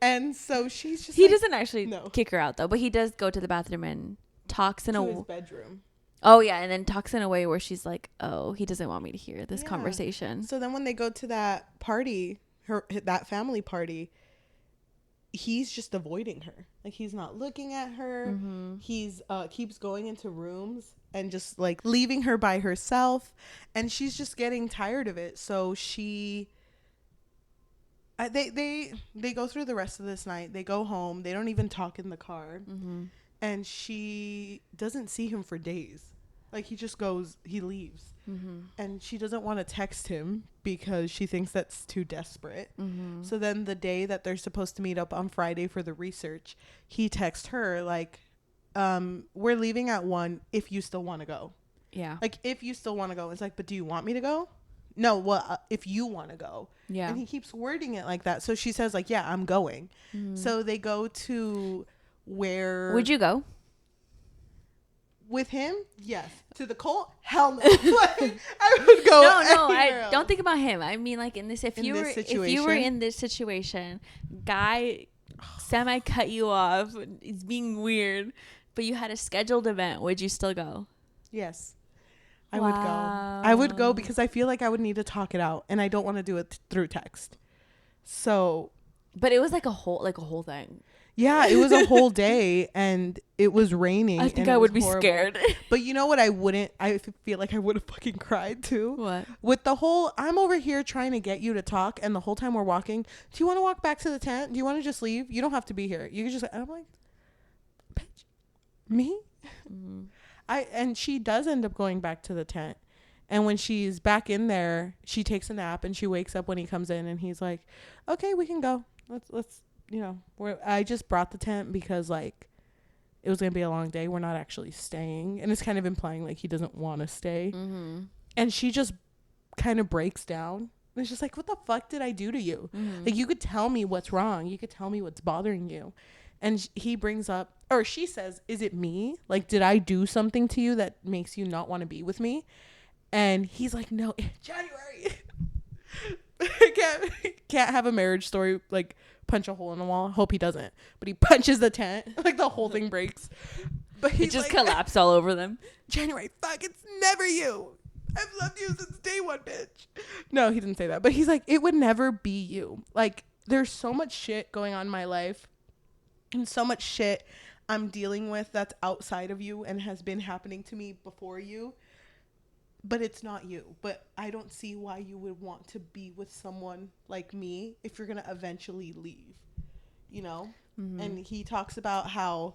And so she's just. He like, doesn't actually no. kick her out though, but he does go to the bathroom and talks in to a. his bedroom. Oh yeah, and then talks in a way where she's like, "Oh, he doesn't want me to hear this conversation." So then when they go to that party, that family party, he's just avoiding her. Like he's not looking at her. Mm-hmm. He's keeps going into rooms and just like leaving her by herself, and she's just getting tired of it. So they go through the rest of this night. They go home. They don't even talk in the car. Mm-hmm. And she doesn't see him for days. Like he leaves. Mm-hmm. And she doesn't want to text him because she thinks that's too desperate. Mm-hmm. So then the day that they're supposed to meet up on Friday for the research, he texts her like, we're leaving at 1 if you still want to go. Yeah. Like if you still want to go. It's like, but do you want me to go? No, well, if you want to go. Yeah. And he keeps wording it like that. So she says like, yeah, I'm going. Mm-hmm. So they go to where... Would you go? With him? Yes. To the cult? Hell no. Like, I would go. No, anywhere I else. don't think about him. I mean, like if you were in this situation, guy semi cut you off, it's being weird, but you had a scheduled event, would you still go? Yes. I would go. I would go because I feel like I would need to talk it out, and I don't want to do it through text. So, but it was like a whole thing. yeah, it was a whole day, and it was raining. I think and I would be horrible. scared. But you know what? I feel like I would have fucking cried too. What? With the whole, I'm over here trying to get you to talk, and the whole time we're walking, do you want to walk back to the tent? Do you want to just leave? You don't have to be here. You can just. And I'm like, bitch, me? Mm-hmm. And she does end up going back to the tent. And when she's back in there, she takes a nap and she wakes up when he comes in and he's like, okay, we can go. Let's I just brought the tent because like it was going to be a long day. We're not actually staying. And it's kind of implying like he doesn't want to stay. Mm-hmm. And she just kind of breaks down. And it's just like, what the fuck did I do to you? Mm-hmm. Like you could tell me what's wrong. You could tell me what's bothering you. And he brings up, or she says, is it me? Like, did I do something to you that makes you not want to be with me? And he's like, no, January. can't have a marriage story, like, punch a hole in the wall. Hope he doesn't. But he punches the tent. Like, the whole thing breaks. But he just collapsed all over them. January, fuck, it's never you. I've loved you since day one, bitch. No, he didn't say that. But he's like, it would never be you. Like, there's so much shit going on in my life. And so much shit I'm dealing with that's outside of you and has been happening to me before you. But it's not you. But I don't see why you would want to be with someone like me if you're going to eventually leave. You know? Mm-hmm. And he talks about how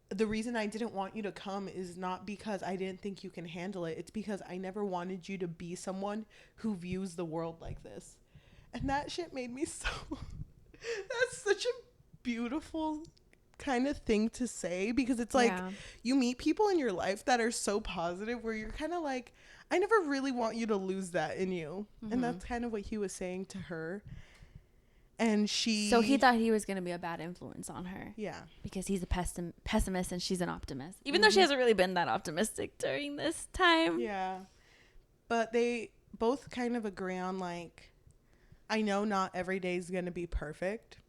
the reason I didn't want you to come is not because I didn't think you can handle it. It's because I never wanted you to be someone who views the world like this. And that shit made me so... That's such a beautiful kind of thing to say because it's like you meet people in your life that are so positive where you're kind of like, I never really want you to lose that in you. Mm-hmm. And that's kind of what he was saying to her. And so he thought he was going to be a bad influence on her. Yeah. Because he's a pessimist and she's an optimist. Even though she hasn't really been that optimistic during this time. Yeah. But they both kind of agree on like, I know not every day is going to be perfect.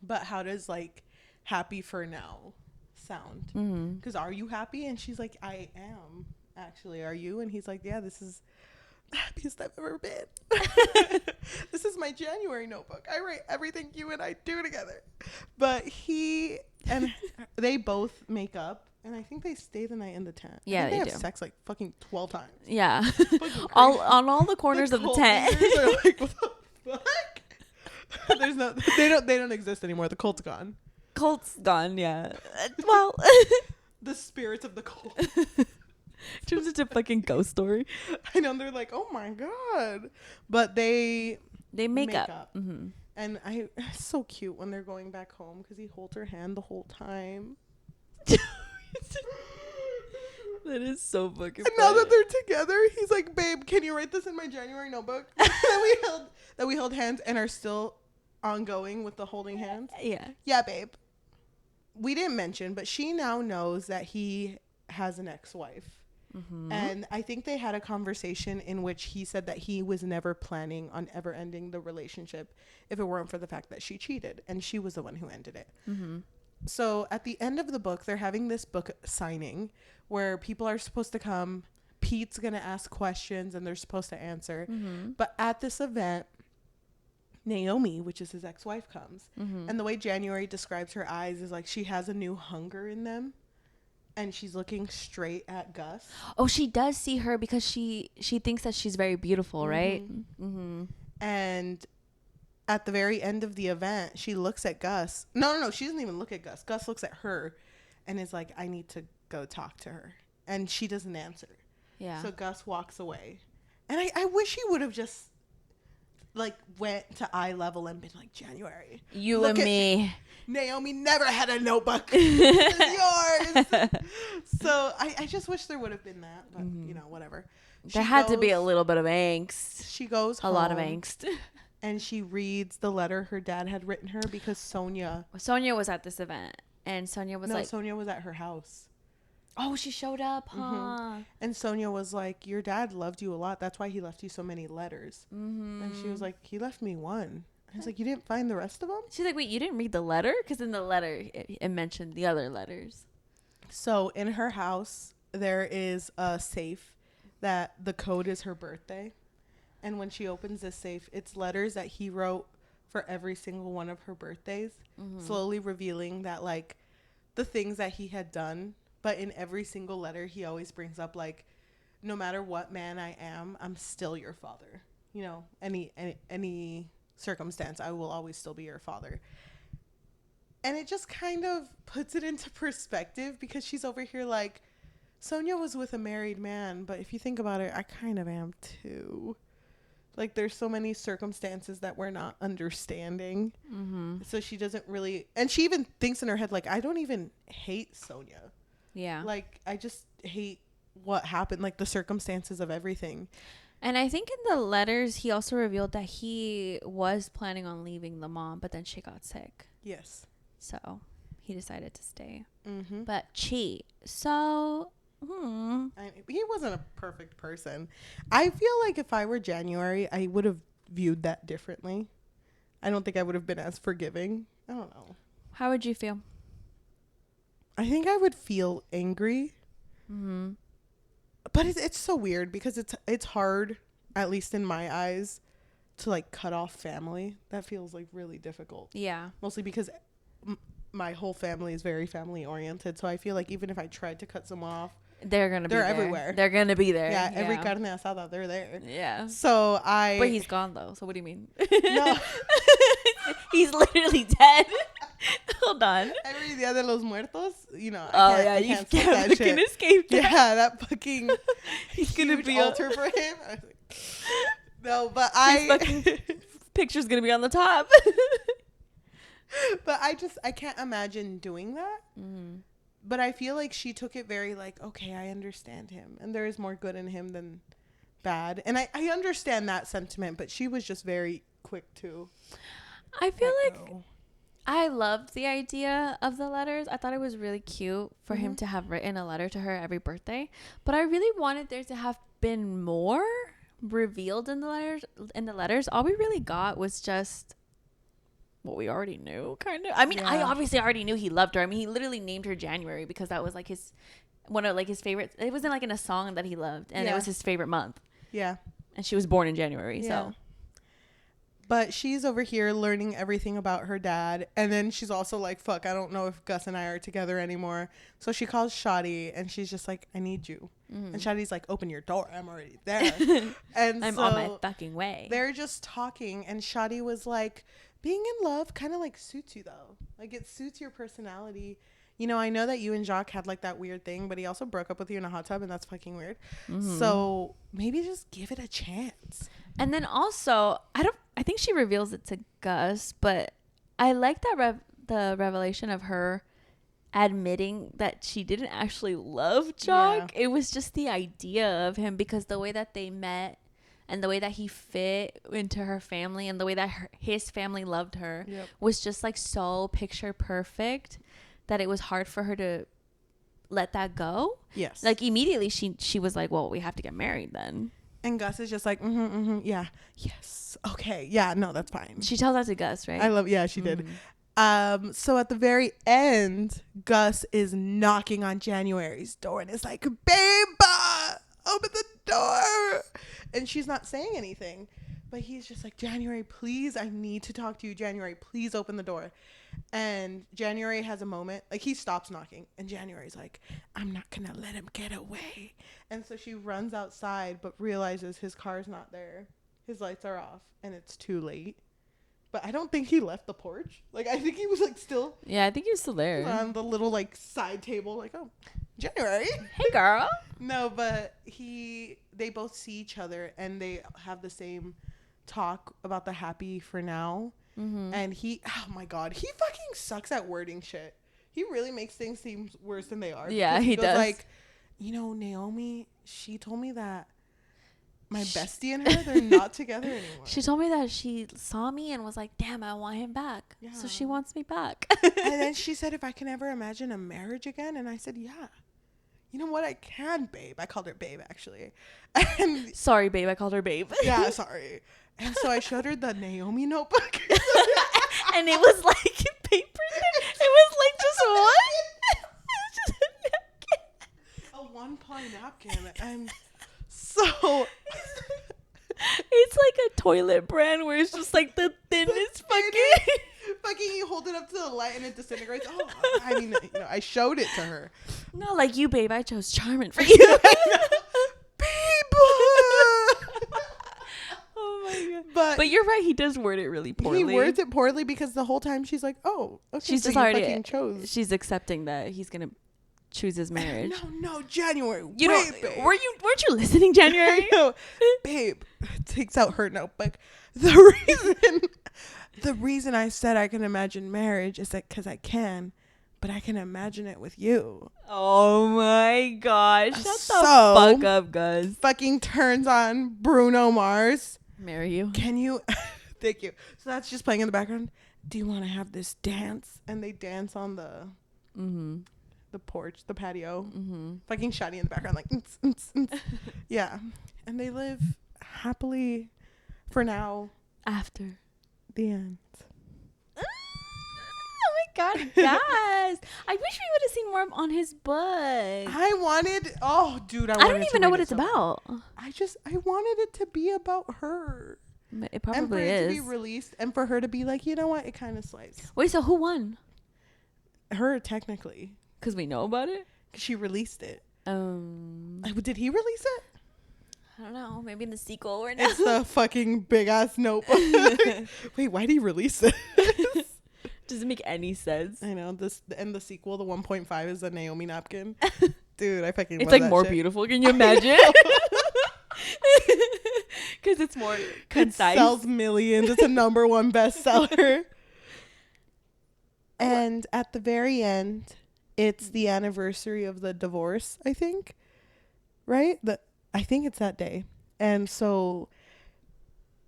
But how does like happy for now sound? Because are you happy? And she's like, I am actually. Are you? And he's like, yeah, this is the happiest I've ever been. This is my January notebook. I write everything you and I do together. But he and they both make up. And I think they stay the night in the tent. Yeah, they do. have sex like fucking 12 times. Yeah. On all the corners of the tent. Are like, what the fuck? There's no, they don't exist anymore. The cult's gone. Cult's gone, yeah. Well, the spirits of the cult turns into a fucking ghost story. I know, they're like, oh my god, but they make up. Mm-hmm. And it's so cute when they're going back home because he holds her hand the whole time. That is so fucking And now that they're together, he's like, babe, can you write this in my January notebook? that we held hands and are still ongoing with the holding hands. Yeah. Yeah, babe. We didn't mention, but she now knows that he has an ex-wife. Mm-hmm. And I think they had a conversation in which he said that he was never planning on ever ending the relationship if it weren't for the fact that she cheated. And she was the one who ended it. Mm-hmm. So at the end of the book, they're having this book signing where people are supposed to come. Pete's going to ask questions and they're supposed to answer. Mm-hmm. But at this event, Naomi, which is his ex-wife, comes. Mm-hmm. And the way January describes her eyes is like she has a new hunger in them. And she's looking straight at Gus. Oh, she does see her because she thinks that she's very beautiful, right? Mm-hmm. And at the very end of the event, she looks at Gus. No. She doesn't even look at Gus. Gus looks at her and is like, I need to go talk to her. And she doesn't answer. Yeah. So Gus walks away. And I wish he would have just like went to eye level and been like, January. You and me. Naomi never had a notebook. This is yours. So I just wish there would have been that, but you know, whatever. There had to be a little bit of angst. She goes home. A lot of angst. And she reads the letter her dad had written her because Sonia was at this event. And Sonia was like... Sonia was at her house. Oh, she showed up, huh? Mm-hmm. And Sonia was like, your dad loved you a lot. That's why he left you so many letters. Mm-hmm. And she was like, he left me one. I was like, you didn't find the rest of them? She's like, wait, you didn't read the letter? Because in the letter, it mentioned the other letters. So in her house, there is a safe that the code is her birthday. And when she opens this safe, it's letters that he wrote for every single one of her birthdays, slowly revealing that, like, the things that he had done. But in every single letter, he always brings up, like, no matter what man I am, I'm still your father. You know, any circumstance, I will always still be your father. And it just kind of puts it into perspective because she's over here like, Sonia was with a married man, but if you think about it, I kind of am too. Like, there's so many circumstances that we're not understanding. Mm-hmm. So she doesn't really, and she even thinks in her head, like, I don't even hate Sonia. Yeah. Like, I just hate what happened, like the circumstances of everything. And I think in the letters, he also revealed that he was planning on leaving the mom, but then she got sick. Yes. So he decided to stay. Mm-hmm. But cheat. So, he wasn't a perfect person. I feel like if I were January, I would have viewed that differently. I don't think I would have been as forgiving. I don't know. How would you feel? I think I would feel angry. Mm-hmm. But it's so weird because it's hard, at least in my eyes, to like cut off family. That feels like really difficult. Yeah. Mostly because my whole family is very family oriented. So I feel like even if I tried to cut someone off, they're everywhere. They're gonna be there. Yeah, every carne asada, they're there. Yeah. So But he's gone though. So what do you mean? No. He's literally dead. Hold on. Every Dia de los Muertos, you know. You can't escape that. Yeah, that fucking he's gonna be altar for him. I was like, no, but his fucking picture's gonna be on the top. But I can't imagine doing that. Mm-hmm. But I feel like she took it very like, okay, I understand him, and there is more good in him than bad, and I understand that sentiment. But she was just very quick to. I feel like I loved the idea of the letters. I thought it was really cute for him to have written a letter to her every birthday. But I really wanted there to have been more revealed in the letters. All we really got was just what we already knew, kind of. I mean, I obviously already knew he loved her. I mean, he literally named her January because that was like one of like his favorites. It wasn't like in a song that he loved, and it was his favorite month. Yeah. And she was born in January, so. But she's over here learning everything about her dad. And then she's also like, fuck, I don't know if Gus and I are together anymore. So she calls Shadi and she's just like, I need you. Mm-hmm. And Shadi's like, open your door. I'm already there. And I'm on my fucking way. They're just talking. And Shadi was like, being in love kind of like suits you though. Like it suits your personality. You know, I know that you and Jacques had like that weird thing, but he also broke up with you in a hot tub and that's fucking weird. Mm-hmm. So maybe just give it a chance. And then also, I think she reveals it to Gus, but I like that the revelation of her admitting that she didn't actually love Jock. It was just the idea of him, because the way that they met and the way that he fit into her family and the way that his family loved her was just like so picture perfect that it was hard for her to let that go. Yes. Like immediately she was like, well, we have to get married then. And Gus is just like, yeah, yes, okay, yeah, no, that's fine. She tells that to Gus, right? She did. So at the very end, Gus is knocking on January's door and is like, babe, open the door. And she's not saying anything, but he's just like, January, please, I need to talk to you. January, please open the door. And January has a moment, like he stops knocking and January's like, I'm not gonna let him get away. And so she runs outside but realizes his car's not there, his lights are off, and it's too late. But I don't think he left the porch. Like I think he was like still, yeah, I think he was still there on the little like side table, like, oh, January, hey girl. No, but they both see each other and they have the same talk about the happy for now. And oh my god, he fucking sucks at wording shit. He really makes things seem worse than they are. Yeah, he does. Like, Naomi, she told me that my bestie and her, they're not together anymore. She told me that she saw me and was like, damn, I want him back. Yeah. So she wants me back. And then she said, if I can ever imagine a marriage again. And I said, yeah. You know what? I can, babe. I called her babe, actually. And sorry, babe. I called her babe. Yeah, sorry. And so I showed her the Naomi notebook. And it was like paper. It was like just what? It was just a one-ply napkin. And so... It's like a toilet brand where it's just like the thinnest fucking you hold it up to the light and it disintegrates. Oh, I mean, I showed it to her. No, like you, babe. I chose Charmin for you. Babe! Oh my god. But you're right, he does word it really poorly. He words it poorly because the whole time she's like, oh, okay, she's so just already fucking chose. She's accepting that he's gonna choose his marriage. No, January. Babe. Weren't you listening, January? Babe takes out her notebook. The reason I said I can imagine marriage is that because I can, but I can imagine it with you. Oh my gosh. Shut the fuck up, Gus. Fucking turns on Bruno Mars. Marry you. Can you? Thank you. So that's just playing in the background. Do you want to have this dance? And they dance on the porch, the patio. Fucking Shadi in the background, like, yeah. And they live happily for now. After the end. Oh my god, guys. I wish we would have seen more on his book. I don't even know what it's about. I wanted it to be about her. It probably and for is. it to be released and for her to be like, you know what, it kind of slays. Wait, so who won? Her, technically. Because we know about it? She released it. Did he release it? I don't know. Maybe in the sequel or no. It's the fucking big ass notebook. Wait, why did he release it? Doesn't make any sense. I know. The sequel, the 1.5 is a Naomi napkin. Dude, I fucking it's love like that more shit. Beautiful. Can you imagine? Because it's more concise. It sells millions. It's a #1 bestseller. And at the very end, it's the anniversary of the divorce, I think. Right? I think it's that day. And so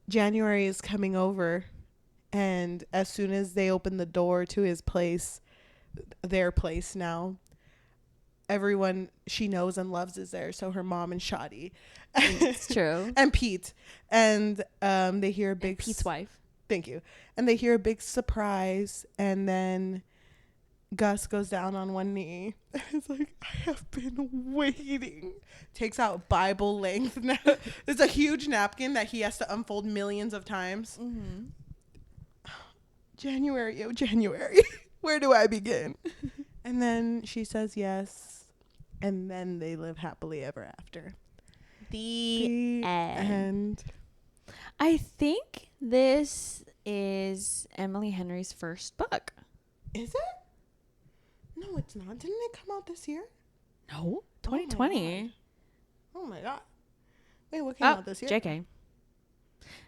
January is coming over, and as soon as they open the door to his place, their place now, everyone she knows and loves is there. So her mom and Shadi. It's true. And Pete. And they hear a big... Pete's wife. Thank you. And they hear a big surprise, and then Gus goes down on one knee. It's like, I have been waiting. Takes out Bible length. There's a huge napkin that he has to unfold millions of times. January, January. Where do I begin? And then she says yes. And then they live happily ever after. The end. I think this is Emily Henry's first book. Is it? No, it's not. Didn't it come out this year? No, 2020. Oh my god. Wait, what came out this year? JK. I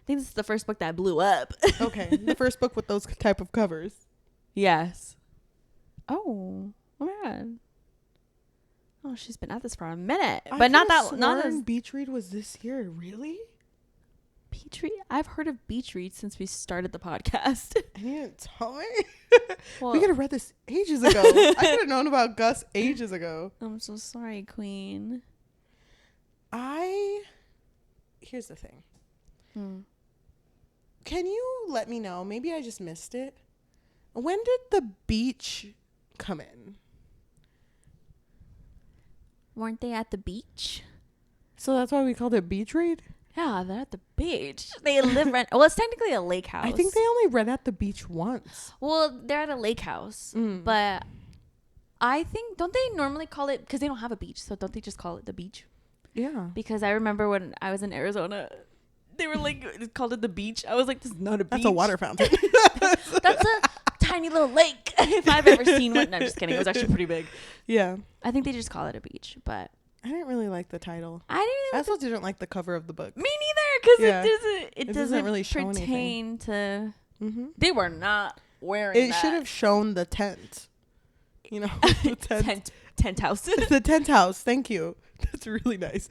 think this is the first book that blew up. Okay, the first book with those type of covers. Yes. Oh. Oh my god. Oh, she's been at this for a minute, I but not could've that. Not sworn as Beach Read was this year. Really? beach read. I've heard of beach read since we started the podcast. And you didn't tell me? Well, We could have read this ages ago. I could have known about Gus ages ago. I'm so sorry, Queen. Here's the thing. Hmm. Can you let me know? Maybe I just missed it. When did the beach come in? Weren't they at the beach? So that's why we called it Beach Read? Yeah, they're at the beach. They live rent. Well, it's technically a lake house. I think they only read at the beach once. Well, they're at a lake house, but I think don't they normally call it because they don't have a beach? So don't they just call it the beach? Yeah. Because I remember when I was in Arizona, they were like called it the beach. I was like, this is not a beach. That's a water fountain. That's a tiny little lake. If I've ever seen one. No, I'm just kidding. It was actually pretty big. Yeah. I think they just call it a beach, but I didn't really like the title. I didn't. I also didn't like the cover of the book. Me neither, because Yeah. it doesn't really show pertain to. Mm-hmm. They were not wearing. It should have shown the tent. You know, the tent house. The tent house. Thank you. That's really nice.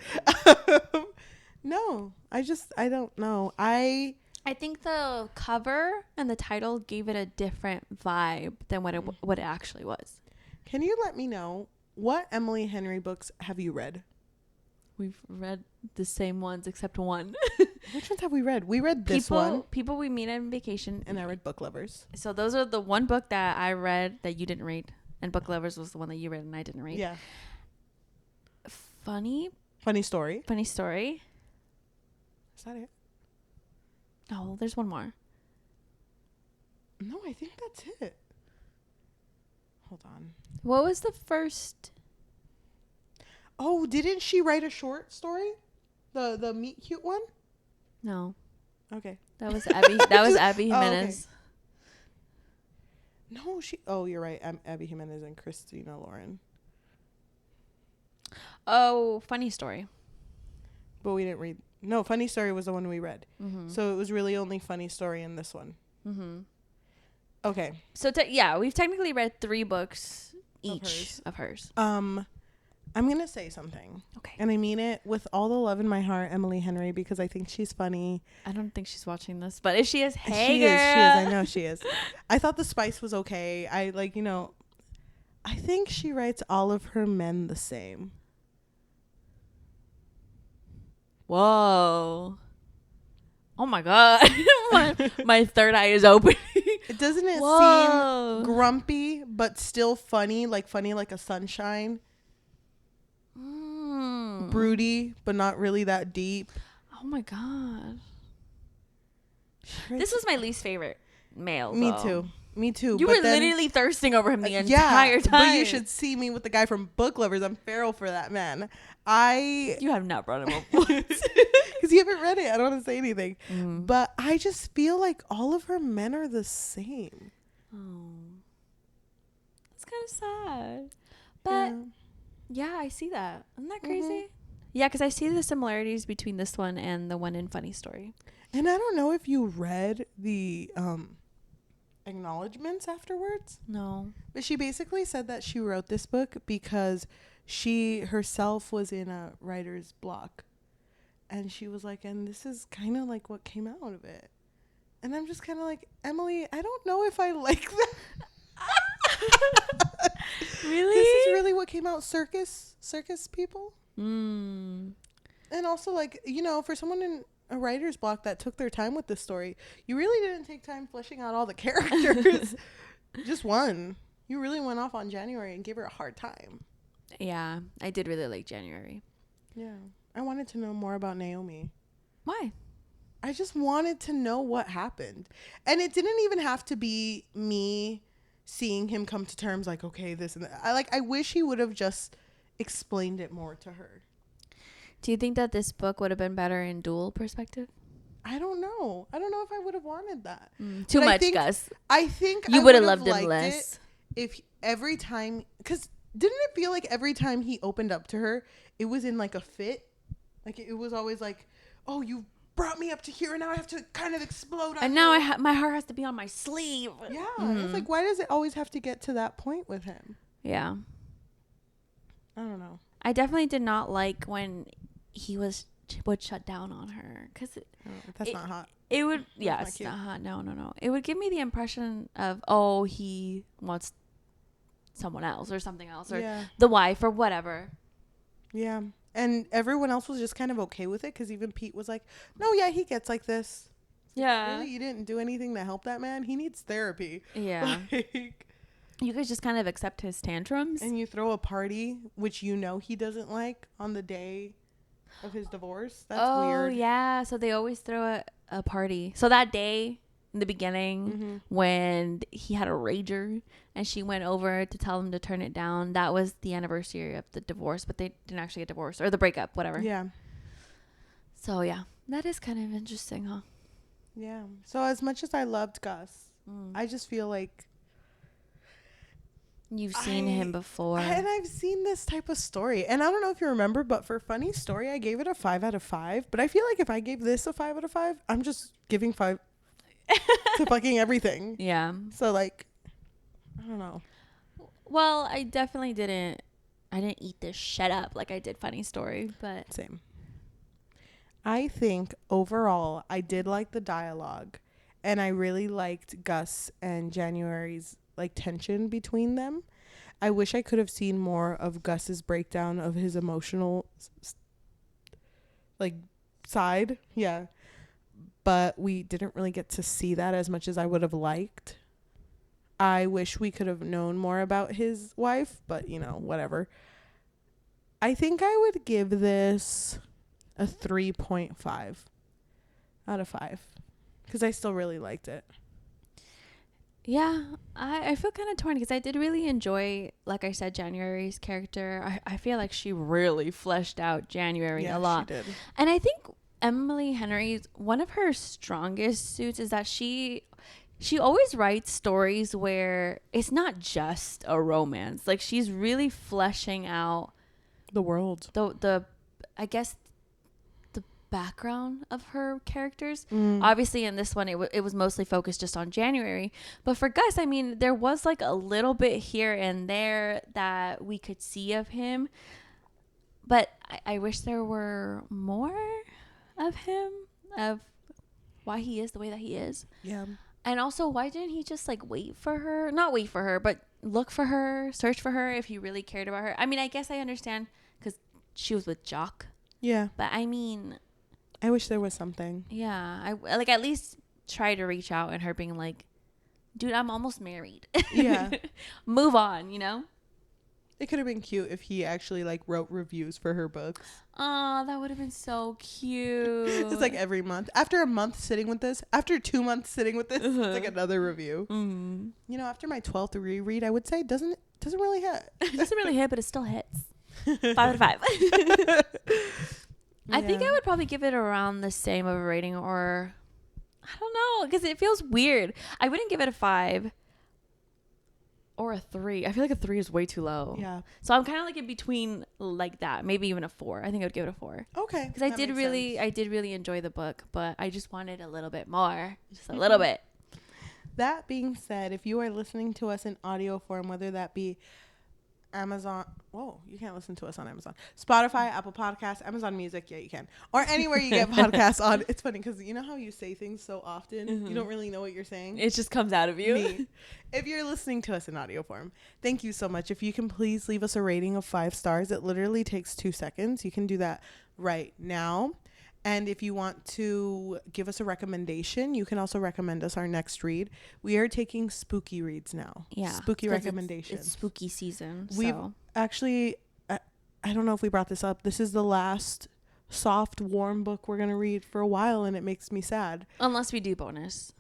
No, I don't know. I think the cover and the title gave it a different vibe than what it actually was. Can you let me know what Emily Henry books have you read? We've read the same ones except one. Which ones have we read? We read this one. People we meet on vacation. And I read Book Lovers. So those are the one book that I read that you didn't read. And Book Lovers was the one that you read and I didn't read. Yeah. Funny story. Is that it? No, there's one more. No, I think that's it. Hold on. What was the first? Oh, didn't she write a short story? The meet cute one? No, Okay. that was Abby. That was Abby Oh, okay. Jimenez. No, you're right. Abby Jimenez and Christina Lauren. Oh, Funny Story. But we didn't read. No, Funny Story was the one we read. Mm-hmm. So it was really only Funny Story in this one. Mm-hmm. Okay. So we've technically read 3 books each of hers. I'm going to say something. Okay. And I mean it with all the love in my heart, Emily Henry, because I think she's funny. I don't think she's watching this, but if she is, hey, she girl. is. I know she is. I thought The Spice was okay. I think she writes all of her men the same. Whoa. Oh my God. my third eye is open. Doesn't it Whoa. seem grumpy, but still funny like a sunshine? Broody, but not really that deep. Oh my God. This was my least favorite male. Me though. too. Me too. You but were then, literally thirsting over him the entire time. But you should see me with the guy from Book Lovers. I'm feral for that man. You have not brought him up once. Because you haven't read it. I don't want to say anything. But I just feel like all of her men are the same. Oh. That's kind of sad. But yeah, I see that. Isn't that crazy? Mm-hmm. Yeah, because I see the similarities between this one and the one in Funny Story. And I don't know if you read the acknowledgments afterwards. No. But she basically said that she wrote this book because she herself was in a writer's block. And she was like, and this is kind of like what came out of it. And I'm just kind of like, Emily, I don't know if I like that. Really? This is really what came out. Circus people. Mm. And also, like, for someone in a writer's block that took their time with this story, you really didn't take time fleshing out all the characters. Just one. You really went off on January and gave her a hard time. Yeah, I did really like January. Yeah. I wanted to know more about Naomi. Why? I just wanted to know what happened. And it didn't even have to be me seeing him come to terms like, okay, this and that. I wish he would have just explained it more to her. Do you think that this book would have been better in dual perspective? I don't know if I would have wanted that. Too But much, Gus. I think You I would have would've loved him liked less. it if every time, because didn't it feel like every time he opened up to her, it was in like a fit? Like it was always like, oh, you brought me up to here and now I have to kind of explode on And you. now my heart has to be on my sleeve. Yeah. It's like, why does it always have to get to that point with him? Yeah. I don't know. I definitely did not like when he would shut down on her, because That's not hot. it would, That's yeah, not it's cute. not hot. No. It would give me the impression of, oh, he wants someone else or something else, or Yeah. the wife or whatever. Yeah. And everyone else was just kind of okay with it, because even Pete was like, no, yeah, he gets like this. Yeah. Really? You didn't do anything to help that man? He needs therapy. Yeah. Like, You guys just kind of accept his tantrums. and you throw a party, which you know he doesn't like, on the day of his divorce. That's weird. Oh, yeah. So they always throw a party. So that day in the beginning, when he had a rager and she went over to tell him to turn it down, that was the anniversary of the divorce, but they didn't actually get divorced, or the breakup, whatever. Yeah. So, yeah, that is kind of interesting, huh? Yeah. So as much as I loved Gus, I just feel like You've seen him before. And I've seen this type of story. And I don't know if you remember, but for funny story, I gave it a 5 out of 5. But I feel like if I gave this a 5 out of 5, I'm just giving 5 to fucking everything. Yeah. So, like, I don't know. Well, I definitely didn't eat this shit up like I did funny story, but Same. I think overall, I did like the dialogue. And I really liked Gus and January's like tension between them. I wish I could have seen more of Gus's breakdown of his emotional like side. Yeah. But we didn't really get to see that as much as I would have liked. I wish we could have known more about his wife, but you know, whatever. I think I would give this a 3.5 out of 5 because I still really liked it. yeah, I feel kind of torn because I did really enjoy, like I said, January's character. I feel like she really fleshed out January a lot. She did. And I think Emily Henry's, one of her strongest suits is that she always writes stories where it's not just a romance. Like, she's really fleshing out The world. the I guess the background of her characters. Obviously in this one it was mostly focused just on January, but for Gus, I mean, there was like a little bit here and there that we could see of him, but I wish there were more of him, of why he is the way that he is. Yeah. And also, why didn't he just like not wait for her, but look for her, search for her if he really cared about her? I mean, I guess I understand because she was with Jock. Yeah. But I mean, I wish there was something. yeah, I like at least try to reach out, and her being like, dude, I'm almost married. Yeah. Move on, you know? It could have been cute if he actually like wrote reviews for her books. Oh, that would have been so cute. It's like every month. After a month sitting with this, after 2 months sitting with this, it's like another review. You know, after my 12th reread, I would say it doesn't really hit. It doesn't really hit, but it still hits. 5 out of 5. I think I would probably give it around the same of a rating, or I don't know, because it feels weird. I wouldn't give it a 5 or a 3. I feel like a 3 is way too low. Yeah. So I'm kind of like in between, like that, maybe even a 4. I think I would give it a 4. Okay. Because I did really enjoy the book, but I just wanted a little bit more, just a little bit. That being said, if you are listening to us in audio form, whether that be Amazon, whoa, you can't listen to us on Amazon, Spotify, Apple Podcasts, Amazon Music, yeah, you can, or anywhere you get podcasts on. It's funny because you know how you say things so often, you don't really know what you're saying. It just comes out of you. Me. If you're listening to us in audio form, thank you so much. If you can please leave us a rating of 5 stars, it literally takes 2 seconds. You can do that right now. And if you want to give us a recommendation, you can also recommend us our next read. We are taking spooky reads now. Yeah. Spooky recommendations. It's spooky season. We've So. actually, I don't know if we brought this up. This is the last soft, warm book we're going to read for a while, and it makes me sad. Unless we do a bonus.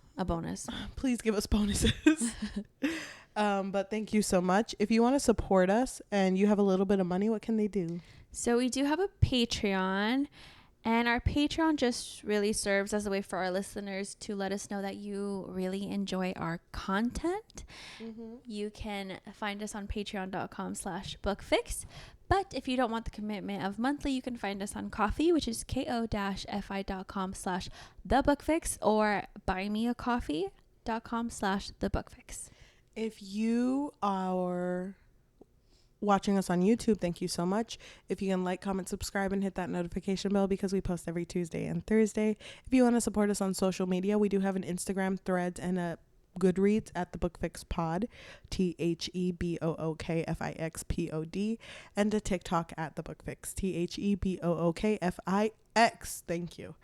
Please give us bonuses. But thank you so much. If you want to support us and you have a little bit of money, what can they do? So we do have a Patreon. And our Patreon just really serves as a way for our listeners to let us know that you really enjoy our content. You can find us on patreon.com/bookfix. But if you don't want the commitment of monthly, you can find us on Ko-fi, which is ko-fi.com/thebookfix, or buymeacoffee.com/thebookfix. If you are watching us on YouTube, thank you so much. If you can like, comment, subscribe, and hit that notification bell because we post every Tuesday and Thursday. If you want to support us on social media, we do have an Instagram, Threads, and a Goodreads at the Book Fix Pod, THEBOOKFIXPOD, and a TikTok at the Book Fix, THEBOOKFIX. Thank you.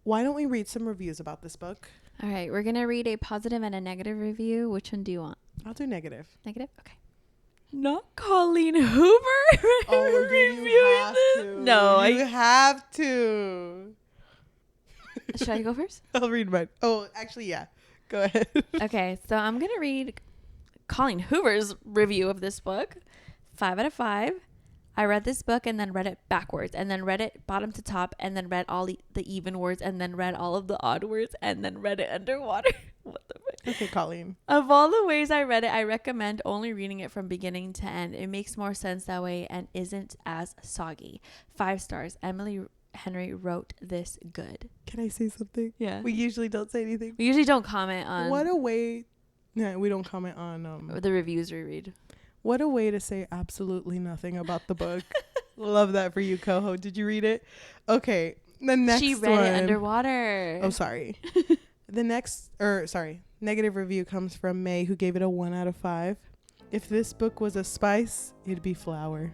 Why don't we read some reviews about this book? All right, we're gonna read a positive and a negative review. Which one do you want? I'll do negative. Negative? Okay. Not Colleen Hoover. Oh, you have to. No, you have to. Should I go first? I'll read mine. Oh, actually, yeah. Go ahead. Okay, so I'm gonna read Colleen Hoover's review of this book. 5 out of 5. I read this book and then read it backwards, and then read it bottom to top, and then read all the even words, and then read all of the odd words, and then read it underwater. What the fuck? Okay, Colleen. Of all the ways I read it, I recommend only reading it from beginning to end. It makes more sense that way and isn't as soggy. 5 stars. Emily Henry wrote this good. Can I say something? Yeah. We usually don't say anything. We usually don't comment on What a way. No, we don't comment on the reviews we read. What a way to say absolutely nothing about the book. Love that for you, Coho. Did you read it? Okay. The next She read one. it underwater. Oh, sorry. Negative review comes from May, who gave it a 1 out of 5. If this book was a spice, it'd be flour.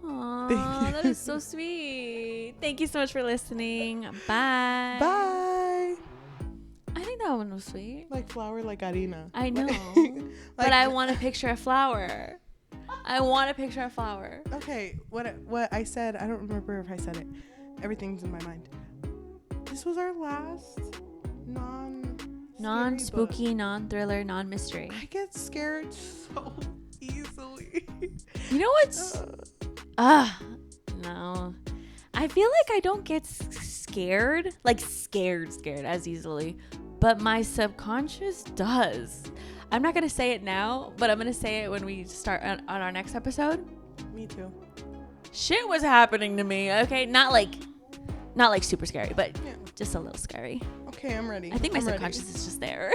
Aww, that is so sweet. Thank you so much for listening. Bye. Bye. I think that one was sweet. Like flour, like harina. I know. Like, but I want to picture a flower. I want to picture a flower. Okay, what I said, I don't remember if I said it. Everything's in my mind. This was our last non-spooky, non-thriller, non-mystery. I get scared so easily. You know what's... no. I feel like I don't get scared as easily, but my subconscious does. I'm not going to say it now, but I'm going to say it when we start on our next episode. Me too. Shit was happening to me. Okay, not like super scary, but just a little scary. Okay, I'm ready. I think my subconscious is just there.